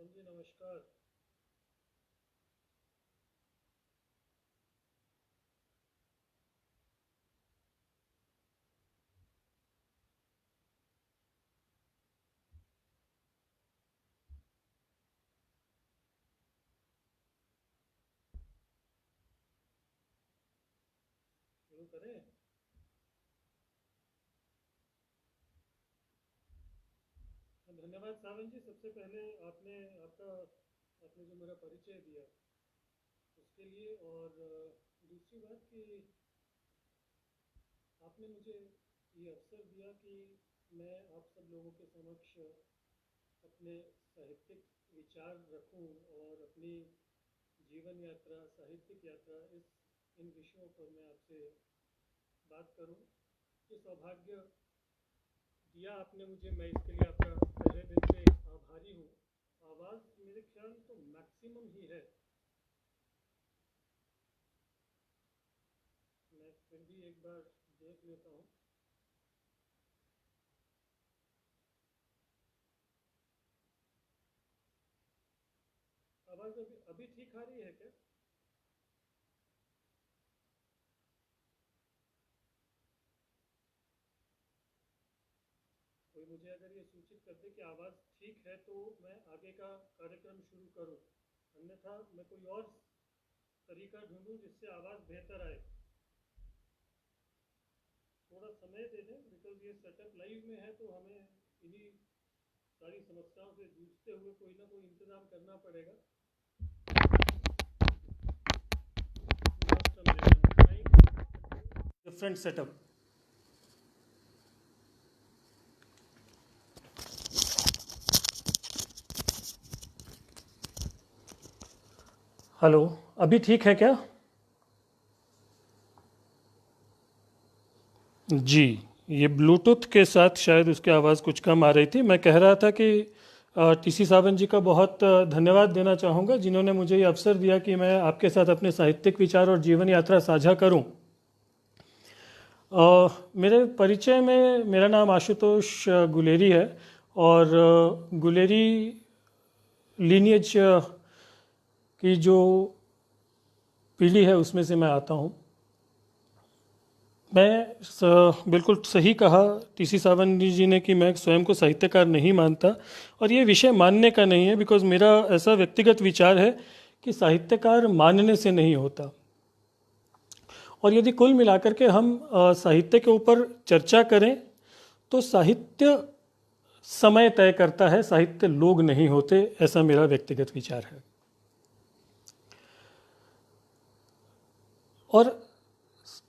सावन जी नमस्कार। शुरू करें। धन्यवाद सावन जी। सबसे पहले आपने जो मेरा परिचय दिया उसके लिए, और दूसरी बात कि आपने मुझे ये अवसर दिया कि मैं आप सब लोगों के समक्ष अपने साहित्यिक विचार रखूं और अपनी जीवन यात्रा, साहित्यिक यात्रा, इस इन विषयों पर मैं आपसे बात करूं। ये सौभाग्य दिया आपने मुझे, मैं इसके लिए आपका तहे दिल से आभारी हूँ। आवाज़ मेरे ख्याल तो मैक्सिमम ही है, मैं फिर भी एक बार देख लेता हूँ। आवाज़ अभी अभी ठीक आ रही है क्या? कोई मुझे अगर ये सूचित कर दे कि आवाज़ ठीक है तो मैं आगे का कार्यक्रम शुरू करूँ, अन्यथा मैं कोई और तरीका ढूंढूं जिससे आवाज़ बेहतर आए। थोड़ा समय दे दें, बिकॉज ये सेटअप लाइव में है तो हमें इन्हीं सारी समस्याओं से जूझते हुए कोई ना कोई इंतज़ाम करना पड़ेगा। Different setup. हेलो, अभी ठीक है क्या? जी, ये ब्लूटूथ के साथ शायद उसकी आवाज़ कुछ कम आ रही थी। मैं कह रहा था कि टीसी सावन जी का बहुत धन्यवाद देना चाहूँगा जिन्होंने मुझे ये अवसर दिया कि मैं आपके साथ अपने साहित्यिक विचार और जीवन यात्रा साझा करूँ। मेरे परिचय में मेरा नाम आशुतोष गुलेरी है और गुलेरी लीनिएज की जो पीढ़ी है उसमें से मैं आता हूँ। बिल्कुल सही कहा टीसी सावन जी ने कि मैं स्वयं को साहित्यकार नहीं मानता, और ये विषय मानने का नहीं है, बिकॉज़ मेरा ऐसा व्यक्तिगत विचार है कि साहित्यकार मानने से नहीं होता। और यदि कुल मिलाकर के हम साहित्य के ऊपर चर्चा करें तो साहित्य समय तय करता है, साहित्य लोग नहीं होते, ऐसा मेरा व्यक्तिगत विचार है। और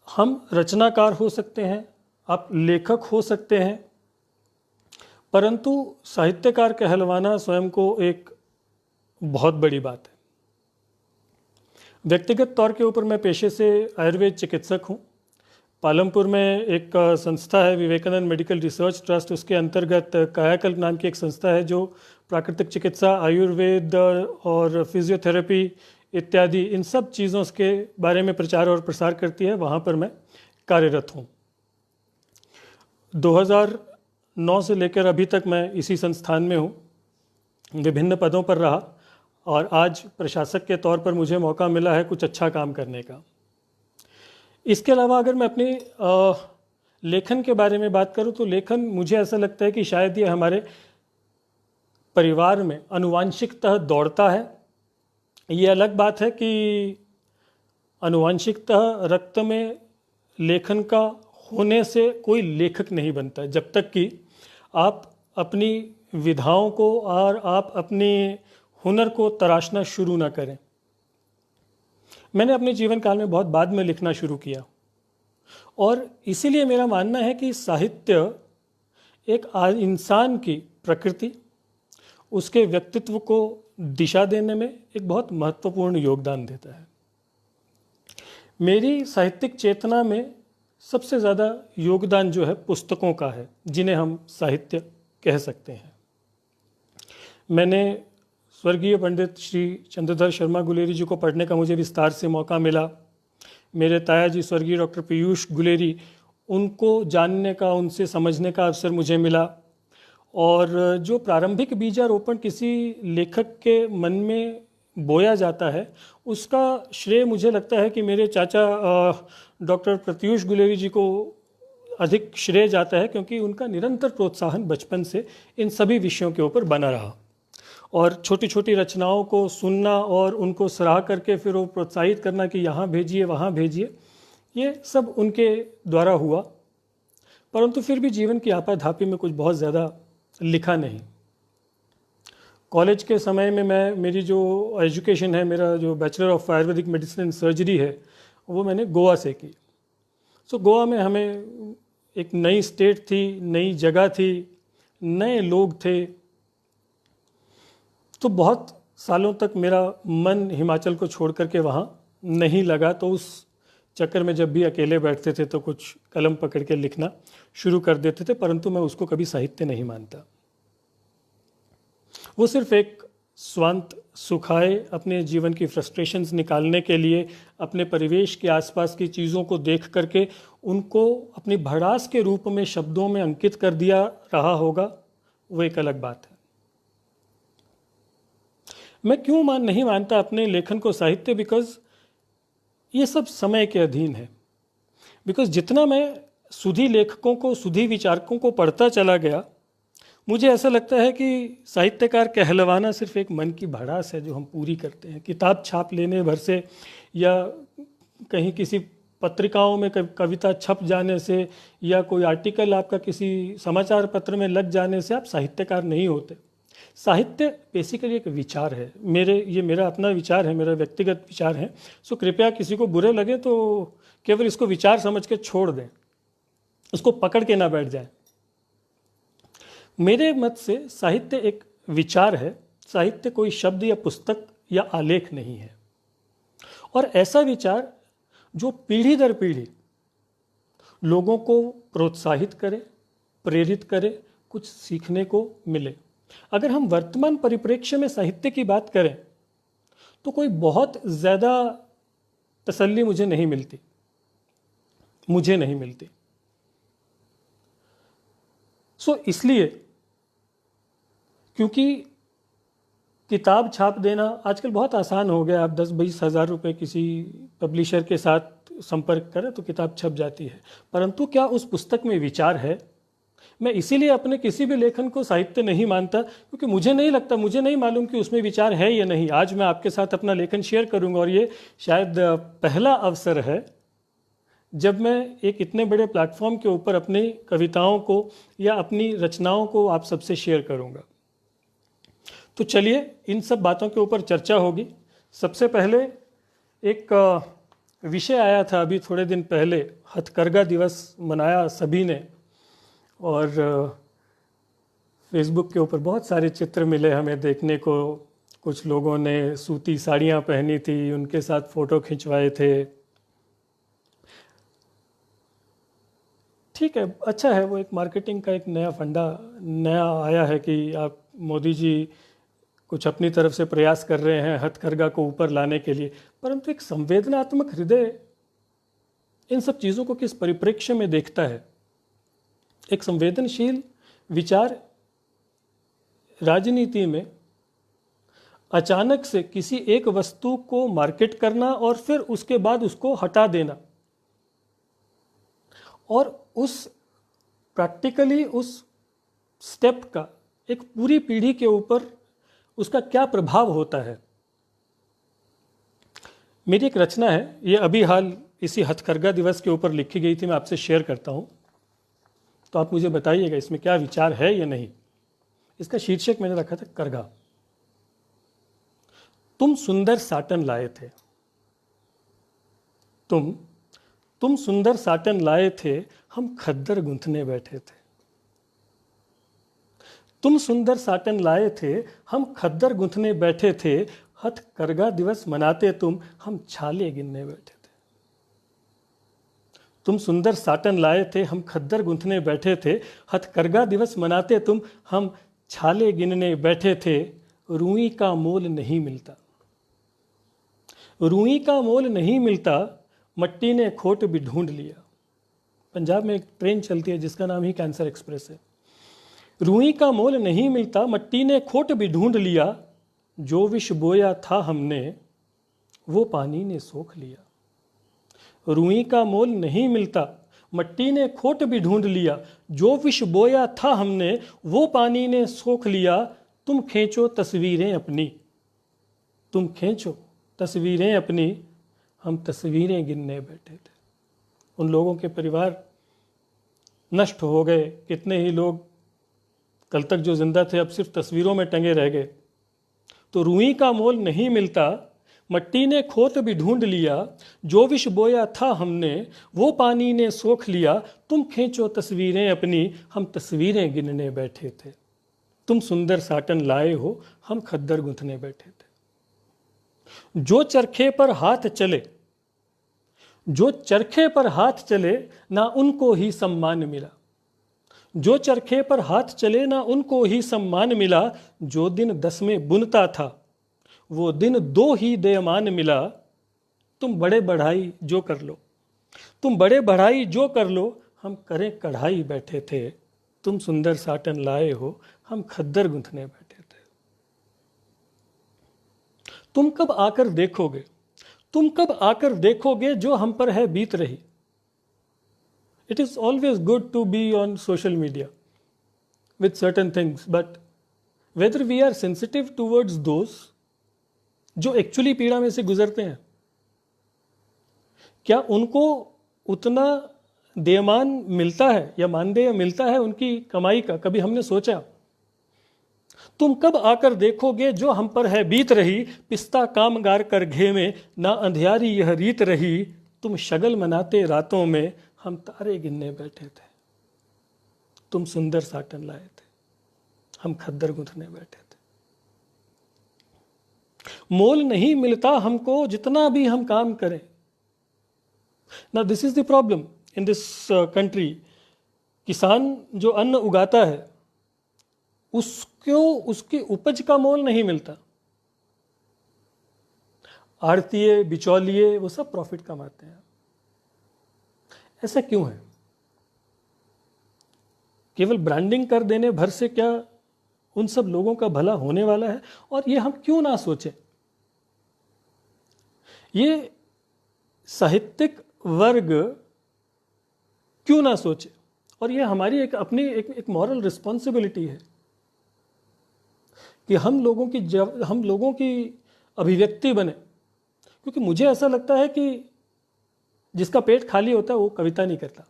हम रचनाकार हो सकते हैं, आप लेखक हो सकते हैं, परंतु साहित्यकार कहलवाना स्वयं को एक बहुत बड़ी बात है। व्यक्तिगत तौर के ऊपर मैं पेशे से आयुर्वेद चिकित्सक हूँ। पालमपुर में एक संस्था है विवेकानंद मेडिकल रिसर्च ट्रस्ट, उसके अंतर्गत कायाकल्प नाम की एक संस्था है जो प्राकृतिक चिकित्सा, आयुर्वेद और फिजियोथेरेपी इत्यादि इन सब चीज़ों के बारे में प्रचार और प्रसार करती है। वहाँ पर मैं कार्यरत हूँ। 2009 से लेकर अभी तक मैं इसी संस्थान में हूँ, विभिन्न पदों पर रहा, और आज प्रशासक के तौर पर मुझे मौका मिला है कुछ अच्छा काम करने का। इसके अलावा अगर मैं अपनी लेखन के बारे में बात करूँ तो लेखन, मुझे ऐसा लगता है कि शायद ये हमारे परिवार में आनुवांशिकतः दौड़ता है। ये अलग बात है कि आनुवांशिकतः रक्त में लेखन का होने से कोई लेखक नहीं बनता जब तक कि आप अपनी विधाओं को और आप अपने हुनर को तराशना शुरू ना करें। मैंने अपने जीवन काल में बहुत बाद में लिखना शुरू किया, और इसीलिए मेरा मानना है कि साहित्य एक इंसान की प्रकृति, उसके व्यक्तित्व को दिशा देने में एक बहुत महत्वपूर्ण योगदान देता है। मेरी साहित्यिक चेतना में सबसे ज़्यादा योगदान जो है पुस्तकों का है, जिन्हें हम साहित्य कह सकते हैं। मैंने स्वर्गीय पंडित श्री चंद्रधर शर्मा गुलेरी जी को पढ़ने का मुझे विस्तार से मौका मिला। मेरे ताया जी स्वर्गीय डॉक्टर पीयूष गुलेरी, उनको जानने का, उनसे समझने का अवसर मुझे मिला। और जो प्रारंभिक बीजारोपण किसी लेखक के मन में बोया जाता है, उसका श्रेय मुझे लगता है कि मेरे चाचा डॉक्टर प्रत्यूष गुलेरी जी को अधिक श्रेय जाता है, क्योंकि उनका निरंतर प्रोत्साहन बचपन से इन सभी विषयों के ऊपर बना रहा। और छोटी छोटी रचनाओं को सुनना और उनको सराह करके फिर वो प्रोत्साहित करना कि यहाँ भेजिए वहाँ भेजिए, ये सब उनके द्वारा हुआ। परंतु फिर भी जीवन की आपाधापी में कुछ बहुत ज़्यादा लिखा नहीं। कॉलेज के समय में मेरी जो एजुकेशन है, मेरा जो bachelor of Ayurvedic medicine and surgery है, वो मैंने गोवा से की। सो गोवा में हमें एक नई स्टेट थी, नई जगह थी, नए लोग थे, तो बहुत सालों तक मेरा मन हिमाचल को छोड़ करके वहाँ नहीं लगा। तो उस चक्कर में जब भी अकेले बैठते थे तो कुछ कलम पकड़ के लिखना शुरू कर देते थे, परंतु मैं उसको कभी साहित्य नहीं मानता। वो सिर्फ एक स्वांत सुखाए, अपने जीवन की फ्रस्ट्रेशंस निकालने के लिए, अपने परिवेश के आसपास की चीज़ों को देख करके उनको अपनी भड़ास के रूप में शब्दों में अंकित कर दिया रहा होगा, वो एक अलग बात है। मैं क्यों नहीं मानता अपने लेखन को साहित्य? बिकॉज ये सब समय के अधीन है। बिकॉज जितना मैं सुधी लेखकों को, सुधी विचारकों को पढ़ता चला गया, मुझे ऐसा लगता है कि साहित्यकार कहलवाना सिर्फ एक मन की भड़ास है जो हम पूरी करते हैं। किताब छाप लेने भर से या कहीं किसी पत्रिकाओं में कविता छप जाने से या कोई आर्टिकल आपका किसी समाचार पत्र में लग जाने से आप साहित्यकार नहीं होते। साहित्य बेसिकली एक विचार है। ये मेरा अपना विचार है, मेरा व्यक्तिगत विचार है। सो कृपया किसी को बुरे लगे तो केवल इसको विचार समझ के छोड़ दें, उसको पकड़ के ना बैठ जाए। मेरे मत से साहित्य एक विचार है। साहित्य कोई शब्द या पुस्तक या आलेख नहीं है। और ऐसा विचार जो पीढ़ी दर पीढ़ी लोगों को प्रोत्साहित करे, प्रेरित करे, कुछ सीखने को मिले। अगर हम वर्तमान परिप्रेक्ष्य में साहित्य की बात करें तो कोई बहुत ज़्यादा तसल्ली मुझे नहीं मिलती। इसलिए क्योंकि किताब छाप देना आजकल बहुत आसान हो गया। आप 10-20 हज़ार रुपये किसी पब्लिशर के साथ संपर्क करें तो किताब छप जाती है, परंतु क्या उस पुस्तक में विचार है? मैं इसीलिए अपने किसी भी लेखन को साहित्य नहीं मानता, क्योंकि मुझे नहीं लगता, मुझे नहीं मालूम कि उसमें विचार है या नहीं। आज मैं आपके साथ अपना लेखन शेयर करूंगा और ये शायद पहला अवसर है जब मैं एक इतने बड़े प्लेटफॉर्म के ऊपर अपनी कविताओं को या अपनी रचनाओं को आप सबसे शेयर करूंगा। तो चलिए इन सब बातों के ऊपर चर्चा होगी। सबसे पहले एक विषय आया था अभी थोड़े दिन पहले, हथकरघा दिवस मनाया सभी ने, और फेसबुक के ऊपर बहुत सारे चित्र मिले हमें देखने को। कुछ लोगों ने सूती साड़ियाँ पहनी थी, उनके साथ फ़ोटो खिंचवाए थे। ठीक है, अच्छा है, वो एक मार्केटिंग का एक नया फंडा नया आया है कि आप मोदी जी कुछ अपनी तरफ से प्रयास कर रहे हैं हथकरघा को ऊपर लाने के लिए। परंतु एक संवेदनात्मक हृदय इन सब चीज़ों को किस परिप्रेक्ष्य में देखता है? एक संवेदनशील विचार राजनीति में अचानक से किसी एक वस्तु को मार्केट करना और फिर उसके बाद उसको हटा देना, और उस प्रैक्टिकली उस स्टेप का एक पूरी पीढ़ी के ऊपर उसका क्या प्रभाव होता है। मेरी एक रचना है, ये अभी हाल इसी हथकरघा दिवस के ऊपर लिखी गई थी, मैं आपसे शेयर करता हूँ, तो आप मुझे बताइएगा इसमें क्या विचार है या नहीं। इसका शीर्षक मैंने रखा था करघा। तुम सुंदर साटन लाए थे, तुम सुंदर साटन लाए थे, हम खद्दर गूंथने बैठे थे। तुम सुंदर साटन लाए थे, हम खद्दर गूंथने बैठे थे। हथकरघा दिवस मनाते तुम, हम छाले गिनने बैठे थे। तुम सुंदर साटन लाए थे, हम खद्दर गूंथने बैठे थे। हथकरघा दिवस मनाते तुम, हम छाले गिनने बैठे थे। रुई का मोल नहीं मिलता, रुई का मोल नहीं मिलता, मट्टी ने खोट भी ढूंढ लिया। पंजाब में एक ट्रेन चलती है जिसका नाम ही कैंसर एक्सप्रेस है। रुई का मोल नहीं मिलता, मट्टी ने खोट भी ढूंढ लिया, जो विष बोया था हमने वो पानी ने सोख लिया। रुई का मोल नहीं मिलता, मट्टी ने खोट भी ढूंढ लिया, जो विष बोया था हमने वो पानी ने सोख लिया। तुम खींचो तस्वीरें अपनी, तुम खींचो तस्वीरें अपनी, हम तस्वीरें गिनने बैठे थे। उन लोगों के परिवार नष्ट हो गए, कितने ही लोग कल तक जो जिंदा थे अब सिर्फ तस्वीरों में टंगे रह गए। तो रुई का मोल नहीं मिलता, मट्टी ने खोट भी ढूंढ लिया, जो विष बोया था हमने वो पानी ने सोख लिया। तुम खींचो तस्वीरें अपनी, हम तस्वीरें गिनने बैठे थे। तुम सुंदर साटन लाए हो, हम खद्दर गूंथने बैठे थे। जो चरखे पर हाथ चले, जो चरखे पर हाथ चले, ना उनको ही सम्मान मिला। जो चरखे पर हाथ चले, ना उनको ही सम्मान मिला। जो दिन 10 में बुनता था, वो दिन 2 ही देयमान मिला। तुम बड़े बढ़ाई जो कर लो, तुम बड़े बढ़ाई जो कर लो, हम करें कढ़ाई बैठे थे। तुम सुंदर साटन लाए हो, हम खद्दर गूंथने बैठे थे। तुम कब आकर देखोगे, तुम कब आकर देखोगे जो हम पर है बीत रही। It is always good to be on social media with certain things, but whether we are sensitive towards those जो एक्चुअली पीड़ा में से गुजरते हैं, क्या उनको उतना देयमान मिलता है या मानदेय मिलता है उनकी कमाई का, कभी हमने सोचा? तुम कब आकर देखोगे जो हम पर है बीत रही, पिस्ता कामगार कर घे में ना अंधियारी यह रीत रही। तुम शगल मनाते रातों में, हम तारे गिनने बैठे थे। तुम सुंदर साटन लाए थे, हम खद्दर गूंथने बैठे थे। मोल नहीं मिलता हमको जितना भी हम काम करें। ना this is the problem in this country. किसान जो अन्न उगाता है उसको उसकी उपज का मोल नहीं मिलता। आड़तिए बिचौलिए वो सब प्रॉफिट कमाते हैं। ऐसा क्यों है? केवल ब्रांडिंग कर देने भर से क्या उन सब लोगों का भला होने वाला है? और ये हम क्यों ना सोचें? ये साहित्यिक वर्ग क्यों ना सोचे? और ये हमारी एक अपनी एक मॉरल रिस्पॉन्सिबिलिटी है कि हम लोगों की अभिव्यक्ति बने। क्योंकि मुझे ऐसा लगता है कि जिसका पेट खाली होता है वो कविता नहीं करता।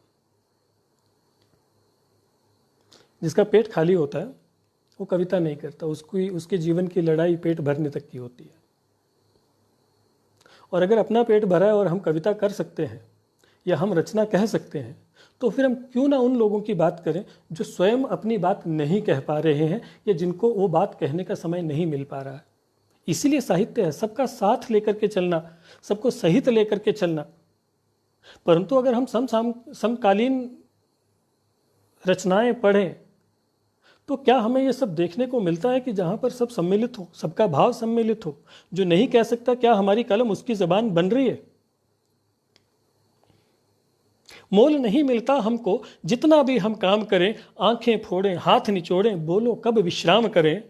जिसका पेट खाली होता है वो कविता नहीं करता। उसके जीवन की लड़ाई पेट भरने तक की होती है। और अगर अपना पेट भरा है और हम कविता कर सकते हैं या हम रचना कह सकते हैं, तो फिर हम क्यों ना उन लोगों की बात करें जो स्वयं अपनी बात नहीं कह पा रहे हैं या जिनको वो बात कहने का समय नहीं मिल पा रहा है। इसीलिए साहित्य है, सबका साथ लेकर के चलना, सबको सहित लेकर के चलना। परंतु अगर हम समकालीन रचनाएं पढ़ें तो क्या हमें ये सब देखने को मिलता है कि जहाँ पर सब सम्मिलित हो, सबका भाव सम्मिलित हो, जो नहीं कह सकता क्या हमारी कलम उसकी जबान बन रही है? मोल नहीं मिलता हमको जितना भी हम काम करें, आंखें फोड़ें, हाथ निचोड़ें, बोलो कब विश्राम करें।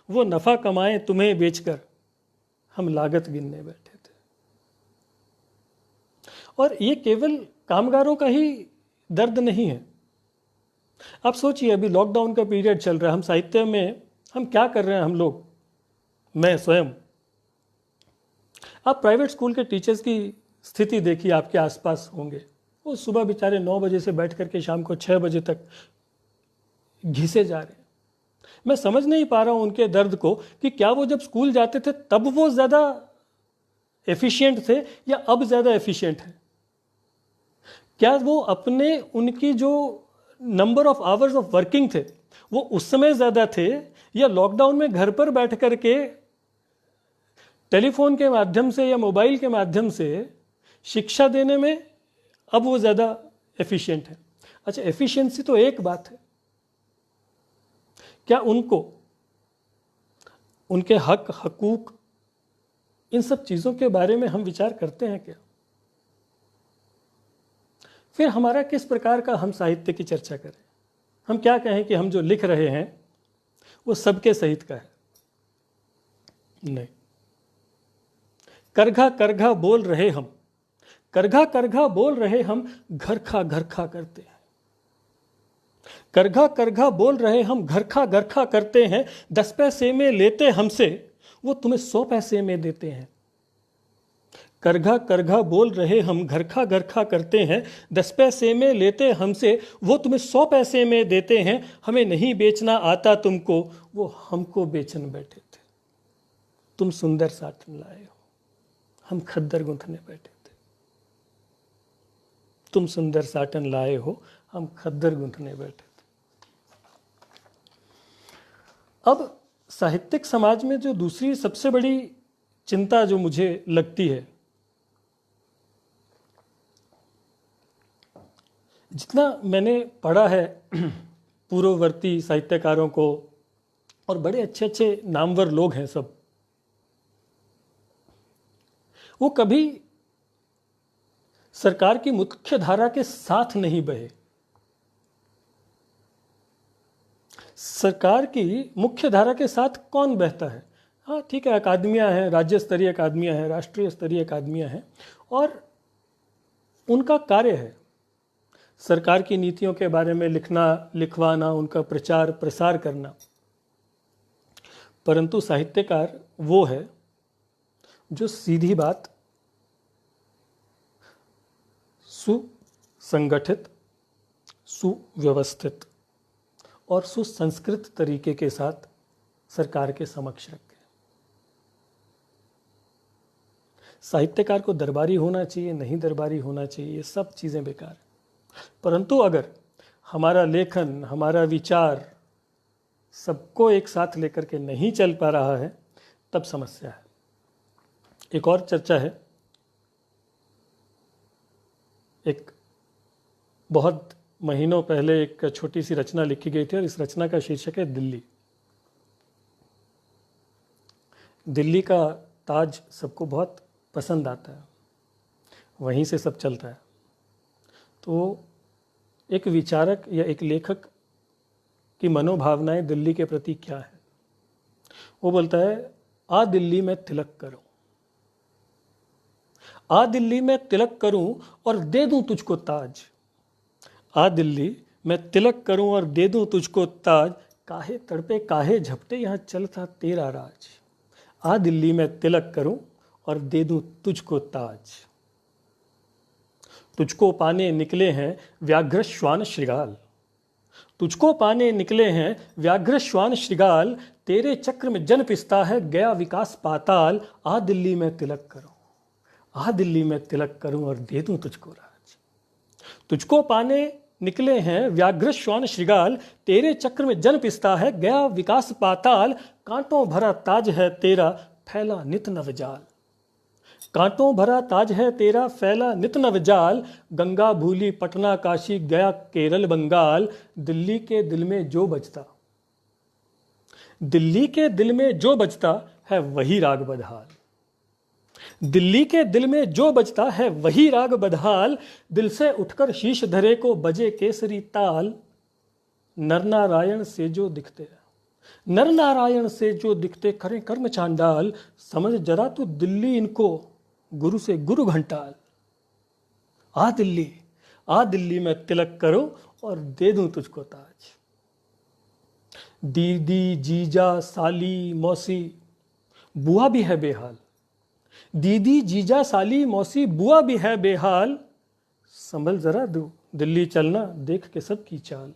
वो नफा कमाएं तुम्हें बेचकर, हम लागत गिनने बैठे थे। और ये केवल कामगारों का ही दर्द नहीं है। आप सोचिए, अभी लॉकडाउन का पीरियड चल रहा है, हम साहित्य में हम क्या कर रहे हैं? हम लोग, मैं स्वयं, आप प्राइवेट स्कूल के टीचर्स की स्थिति देखिए, आपके आसपास होंगे। वो सुबह बेचारे 9 बजे से बैठ करके शाम को 6 बजे तक घिसे जा रहे हैं। मैं समझ नहीं पा रहा हूं उनके दर्द को कि क्या वो जब स्कूल जाते थे तब वो ज़्यादा एफिशिएंट थे या अब ज़्यादा एफिशिएंट हैं? क्या वो अपने उनकी जो number of hours of working थे वो उस समय ज़्यादा थे, या लॉकडाउन में घर पर बैठ करके टेलीफोन के माध्यम से या मोबाइल के माध्यम से शिक्षा देने में अब वो ज़्यादा एफिशिएंट है? अच्छा, एफिशिएंसी तो एक बात है, क्या उनको उनके हक हकूक इन सब चीज़ों के बारे में हम विचार करते हैं क्या? फिर हमारा किस प्रकार का हम साहित्य की चर्चा करें? हम क्या कहें कि हम जो लिख रहे हैं वो सबके सहित का है? नहीं। करघा करघा बोल रहे हम, करघा करघा बोल रहे हम, घर खा करते हैं। करघा करघा बोल रहे हम, घर खा करते हैं। 10 पैसे में लेते हमसे, वो तुम्हें 100 पैसे में देते हैं। करघा करघा बोल रहे हम, घर खा करते हैं। 10 पैसे में लेते हमसे, वो तुम्हें 100 पैसे में देते हैं। हमें नहीं बेचना आता तुमको, वो हमको बेचन बैठे थे। तुम सुंदर साटन लाए हो, हम खद्दर गूंथने बैठे थे। तुम सुंदर साटन लाए हो, हम खद्दर गूंथने बैठे थे। अब साहित्यिक समाज में जो दूसरी सबसे बड़ी चिंता जो मुझे लगती है, जितना मैंने पढ़ा है पूर्ववर्ती साहित्यकारों को, और बड़े अच्छे अच्छे नामवर लोग हैं सब, वो कभी सरकार की मुख्य धारा के साथ नहीं बहे। सरकार की मुख्य धारा के साथ कौन बहता है? हाँ ठीक है, अकादमियां हैं, राज्य स्तरीय अकादमियां हैं, राष्ट्रीय स्तरीय अकादमियां हैं, और उनका कार्य है सरकार की नीतियों के बारे में लिखना, लिखवाना, उनका प्रचार प्रसार करना। परंतु साहित्यकार वो है जो सीधी बात सुसंगठित, सुव्यवस्थित और सुसंस्कृत तरीके के साथ सरकार के समक्ष रखे। साहित्यकार को दरबारी होना चाहिए, नहीं दरबारी होना चाहिए, ये सब चीज़ें बेकार हैं। परंतु अगर हमारा लेखन, हमारा विचार सबको एक साथ लेकर के नहीं चल पा रहा है, तब समस्या है। एक और चर्चा है, एक बहुत महीनों पहले एक छोटी सी रचना लिखी गई थी, और इस रचना का शीर्षक है दिल्ली। दिल्ली का ताज सबको बहुत पसंद आता है, वहीं से सब चलता है। तो एक विचारक या एक लेखक की मनोभावनाएं दिल्ली के प्रति क्या है? वो बोलता है, आ दिल्ली में तिलक करूं, आ दिल्ली में तिलक करूं और दे दूं तुझको ताज। आ दिल्ली मैं तिलक करूं और दे दूं तुझको ताज, काहे तड़पे काहे झपटे यहाँ चलता तेरा राज। आ दिल्ली में तिलक करूं और दे दूं तुझको ताज। तुझको पाने निकले हैं व्याघ्र श्वान श्रृगाल, तुझको पाने निकले हैं व्याघ्र श्वान श्रृगाल। तेरे चक्र में जन पिसता है गया विकास पाताल। आ दिल्ली में तिलक करूं, आ दिल्ली में तिलक करूं और दे दूं तुझको राज। तुझको पाने निकले हैं व्याघ्र श्वान श्रृगाल, तेरे चक्र में जन पिसता है गया विकास पाताल। कांटों भरा ताज है तेरा फैला नित नवजाल, कांटों भरा ताज है तेरा फैला नित नवजाल। गंगा भूली पटना काशी गया केरल बंगाल। दिल्ली के दिल में जो बजता, दिल्ली के दिल में जो बजता है वही राग बदहाल। दिल्ली के दिल में जो बजता है वही राग बदहाल। दिल से उठकर शीश धरे को बजे केसरी ताल। नर नारायण से जो दिखते, नर नारायण से जो दिखते करें कर्म चांडाल। समझ जरा तू दिल्ली इनको गुरु से गुरु घंटाल। आ दिल्ली में तिलक करो और दे दूं तुझको ताज। दीदी जीजा साली मौसी बुआ भी है बेहाल, दीदी जीजा साली मौसी बुआ भी है बेहाल। संभल जरा दू दिल्ली चलना देख के सबकी चाल।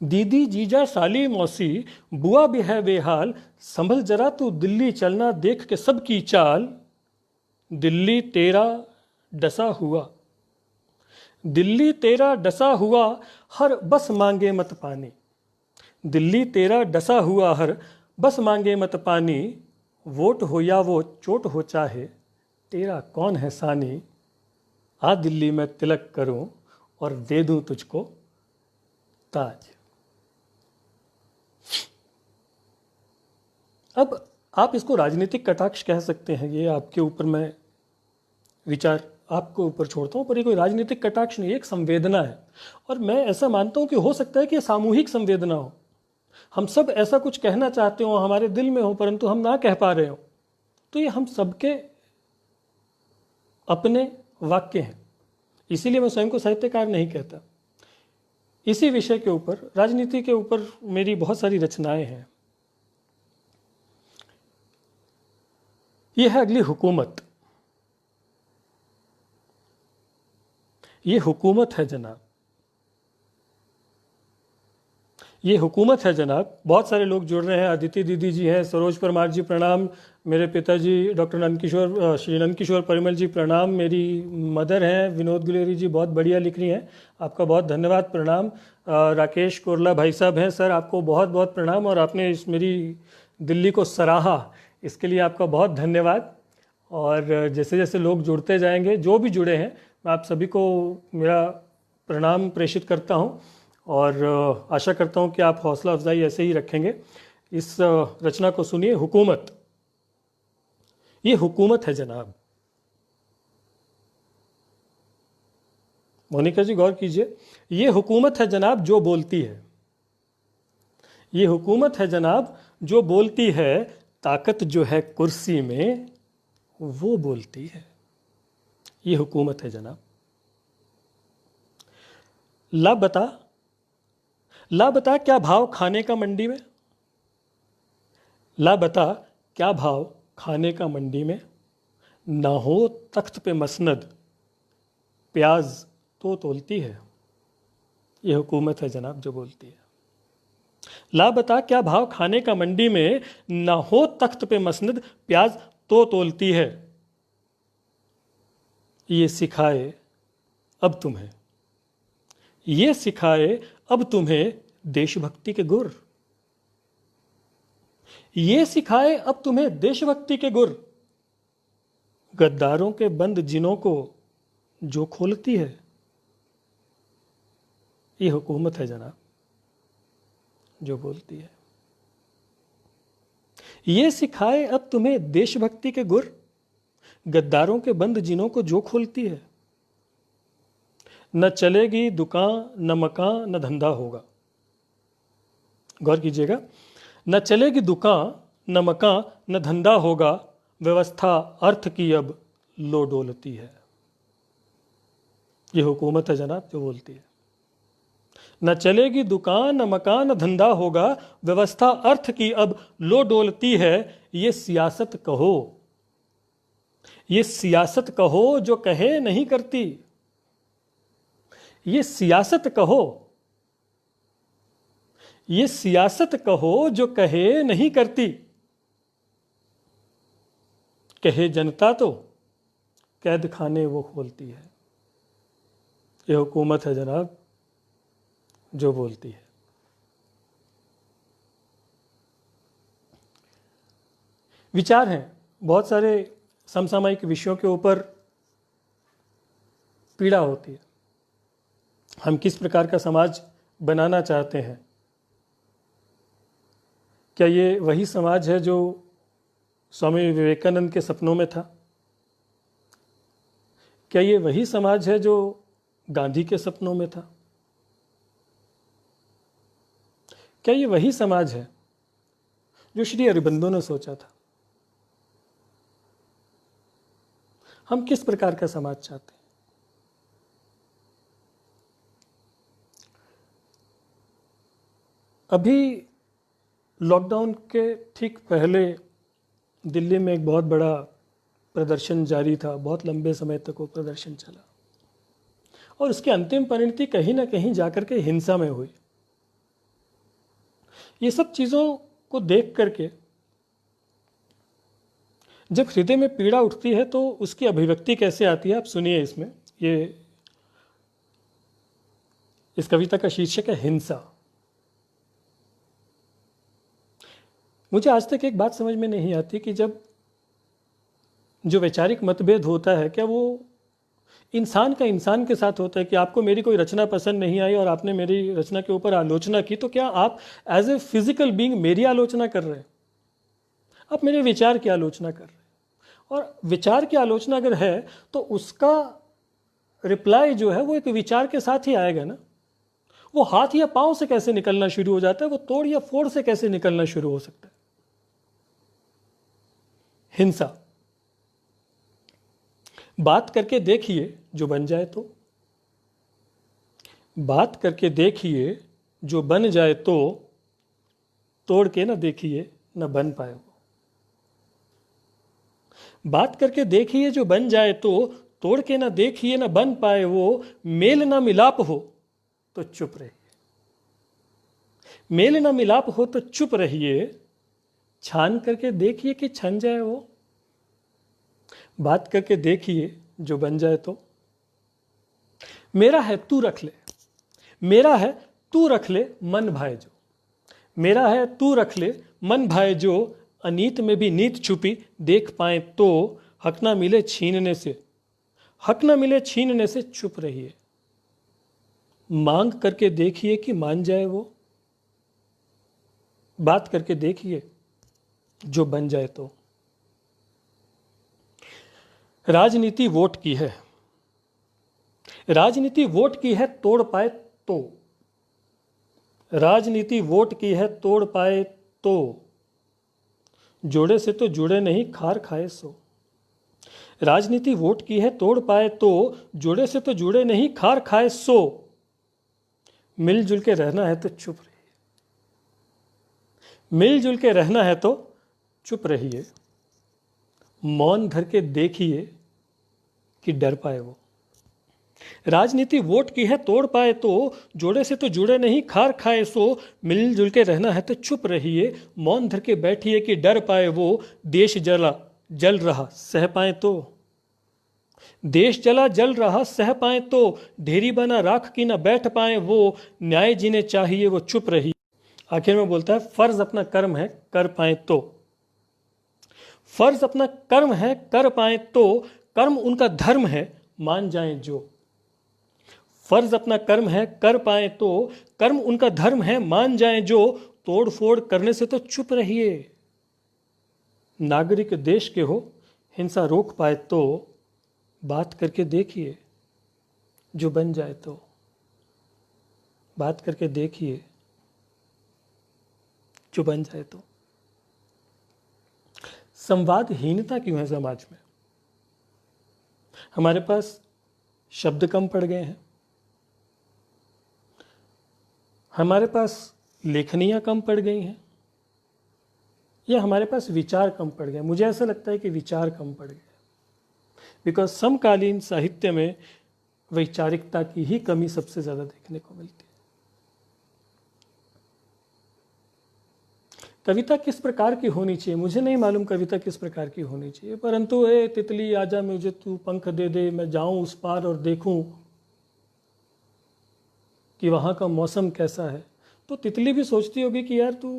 दीदी जीजा साली मौसी बुआ भी है बेहाल। संभल जरा तू दिल्ली चलना देख के सबकी चाल। दिल्ली तेरा डसा हुआ, दिल्ली तेरा डसा हुआ हर बस मांगे मत पानी। दिल्ली तेरा डसा हुआ हर बस मांगे मत पानी। वोट हो या वो चोट हो चाहे तेरा कौन है सानी। आ दिल्ली में तिलक करूं और दे दूं तुझको ताज। अब आप इसको राजनीतिक कटाक्ष कह सकते हैं, ये आपके ऊपर मैं विचार आपको ऊपर छोड़ता हूँ, पर ये कोई राजनीतिक कटाक्ष नहीं, एक संवेदना है। और मैं ऐसा मानता हूँ कि हो सकता है कि ये सामूहिक संवेदना हो, हम सब ऐसा कुछ कहना चाहते हो, हमारे दिल में हो, परंतु हम ना कह पा रहे हो। तो ये हम सबके अपने वाक्य हैं, इसीलिए मैं स्वयं को साहित्यकार नहीं कहता। इसी विषय के ऊपर, राजनीति के ऊपर मेरी बहुत सारी रचनाएं हैं। यह है अगली हुकूमत। ये हुकूमत है जनाब, ये हुकूमत है जनाब। बहुत सारे लोग जुड़ रहे हैं, अदिति दीदी जी हैं, सरोज परमार जी प्रणाम, मेरे पिताजी डॉक्टर नंदकिशोर, श्री नंदकिशोर परिमल जी प्रणाम, मेरी मदर हैं विनोद गुलेरी जी, बहुत बढ़िया लिख रही हैं, आपका बहुत धन्यवाद, प्रणाम। राकेश कोरला भाई साहब हैं, सर आपको बहुत बहुत प्रणाम, और आपने इस मेरी दिल्ली को सराहा, इसके लिए आपका बहुत धन्यवाद। और जैसे जैसे लोग जुड़ते जाएंगे, जो भी जुड़े हैं, मैं आप सभी को मेरा प्रणाम प्रेषित करता हूँ, और आशा करता हूँ कि आप हौसला अफजाई ऐसे ही रखेंगे। इस रचना को सुनिए, हुकूमत। ये हुकूमत है जनाब। मोनिका जी गौर कीजिए, ये हुकूमत है जनाब जो बोलती है। ये हुकूमत है जनाब जो बोलती है, ताकत जो है कुर्सी में वो बोलती है। ये हुकूमत है जनाब। ला बता क्या भाव खाने का मंडी में। ला बता क्या भाव खाने का मंडी में, ना हो तख्त पे मसनद, प्याज तो तोलती है। ये हुकूमत है जनाब जो बोलती है। ला बता क्या भाव खाने का मंडी में, ना हो तख्त पे मसनद, प्याज तो तोलती है। ये सिखाए अब तुम्हें, ये सिखाए अब तुम्हें देशभक्ति के गुर। ये सिखाए अब तुम्हें देशभक्ति के गुर, गद्दारों के बंद जिनों को जो खोलती है। ये हुकूमत है जनाब जो बोलती है। ये सिखाए अब तुम्हें देशभक्ति के गुर, गद्दारों के बंद जिनों को जो खोलती है। न चलेगी दुकान न मकान न धंधा होगा। गौर कीजिएगा, न चलेगी दुकान न मकान न धंधा होगा, व्यवस्था अर्थ की अब लो डोलती है। ये हुकूमत है जनाब जो बोलती है। न चलेगी दुकान न मकान न धंधा होगा, व्यवस्था अर्थ की अब लो डोलती है। ये सियासत कहो, ये सियासत कहो जो कहे नहीं करती। ये सियासत कहो, ये सियासत कहो जो कहे नहीं करती। कहे जनता तो कैद खाने वो खोलती है। ये हुकूमत है जनाब जो बोलती है। विचार हैं बहुत सारे, समसामयिक विषयों के ऊपर पीड़ा होती है। हम किस प्रकार का समाज बनाना चाहते हैं? क्या ये वही समाज है जो स्वामी विवेकानंद के सपनों में था? क्या ये वही समाज है जो गांधी के सपनों में था? क्या ये वही समाज है जो श्री अरबिंदो ने सोचा था? हम किस प्रकार का समाज चाहते हैं? अभी लॉकडाउन के ठीक पहले दिल्ली में एक बहुत बड़ा प्रदर्शन जारी था, बहुत लंबे समय तक वो प्रदर्शन चला, और उसकी अंतिम परिणति कहीं ना कहीं जाकर के हिंसा में हुई। ये सब चीज़ों को देख करके जब हृदय में पीड़ा उठती है तो उसकी अभिव्यक्ति कैसे आती है, आप सुनिए। इसमें इस कविता का शीर्षक है हिंसा। मुझे आज तक एक बात समझ में नहीं आती कि जब जो वैचारिक मतभेद होता है, क्या वो इंसान का इंसान के साथ होता है कि आपको मेरी कोई रचना पसंद नहीं आई और आपने मेरी रचना के ऊपर आलोचना की, तो क्या आप एज ए फिजिकल बीइंग मेरी आलोचना कर रहे हैं? आप मेरे विचार की आलोचना कर रहे हैं। और विचार की आलोचना अगर है तो उसका रिप्लाई जो है वो एक विचार के साथ ही आएगा ना। वो हाथ या पांव से कैसे निकलना शुरू हो जाता है, वो तोड़ या फोड़ से कैसे निकलना शुरू हो सकता है। हिंसा, बात करके देखिए जो बन जाए तो, बात करके देखिए जो बन जाए तो, तोड़ के ना देखिए ना बन पाए वो। बात करके देखिए जो बन जाए तो, तोड़ के ना देखिए ना बन पाए वो। मेल ना मिलाप हो तो चुप रहिए, मेल ना मिलाप हो तो चुप रहिए। छान करके देखिए कि छन जाए वो। बात करके देखिए जो बन जाए तो। मेरा है तू रख ले, मेरा है तू रख ले मन भाए जो। मेरा है तू रख ले मन भाए जो। अनीत में भी नीत छुपी देख पाए तो। हक ना मिले छीनने से, हक ना मिले छीनने से चुप रहिए। मांग करके देखिए कि मान जाए वो। बात करके देखिए जो बन जाए तो। राजनीति वोट की है, राजनीति वोट की है तोड़ पाए तो। राजनीति वोट की है तोड़ पाए तो। जोड़े से तो जुड़े नहीं खार खाए सो। राजनीति वोट की है तोड़ पाए तो। जोड़े से तो जुड़े नहीं खार खाए सो। मिलजुल के रहना है तो चुप रहिए, मिलजुल के रहना है तो चुप रहिए। मौन धर के देखिए कि डर पाए वो। राजनीति वोट की है तोड़ पाए तो। जोड़े से तो जुड़े नहीं खार खाए सो। मिलजुल के रहना है तो चुप रहिए। मौन धर के बैठिए कि डर पाए वो। देश जला जल रहा सह पाए तो। देश जला जल रहा सह पाए तो। ढेरी बना राख की ना बैठ पाए वो। न्याय जिन्हें चाहिए वो चुप रही। आखिर में बोलता है फर्ज अपना कर्म है कर पाए तो। फर्ज अपना कर्म है कर पाए तो। कर्म उनका धर्म है मान जाएं जो। फर्ज अपना कर्म है कर पाए तो। कर्म उनका धर्म है मान जाएं जो। तोड़ फोड़ करने से तो चुप रहिए। नागरिक देश के हो हिंसा रोक पाए तो। बात करके देखिए जो बन जाए तो। बात करके देखिए जो बन जाए तो। संवादहीनता क्यों है समाज में? हमारे पास शब्द कम पड़ गए हैं, हमारे पास लेखनियाँ कम पड़ गई हैं, या हमारे पास विचार कम पड़ गए। मुझे ऐसा लगता है कि विचार कम पड़ गए, बिकॉज समकालीन साहित्य में वैचारिकता की ही कमी सबसे ज़्यादा देखने को मिलती है। कविता किस प्रकार की होनी चाहिए मुझे नहीं मालूम, कविता किस प्रकार की होनी चाहिए, परंतु ए तितली आजा मुझे तू पंख दे दे, मैं जाऊं उस पार और देखूं कि वहाँ का मौसम कैसा है। तो तितली भी सोचती होगी कि यार तू,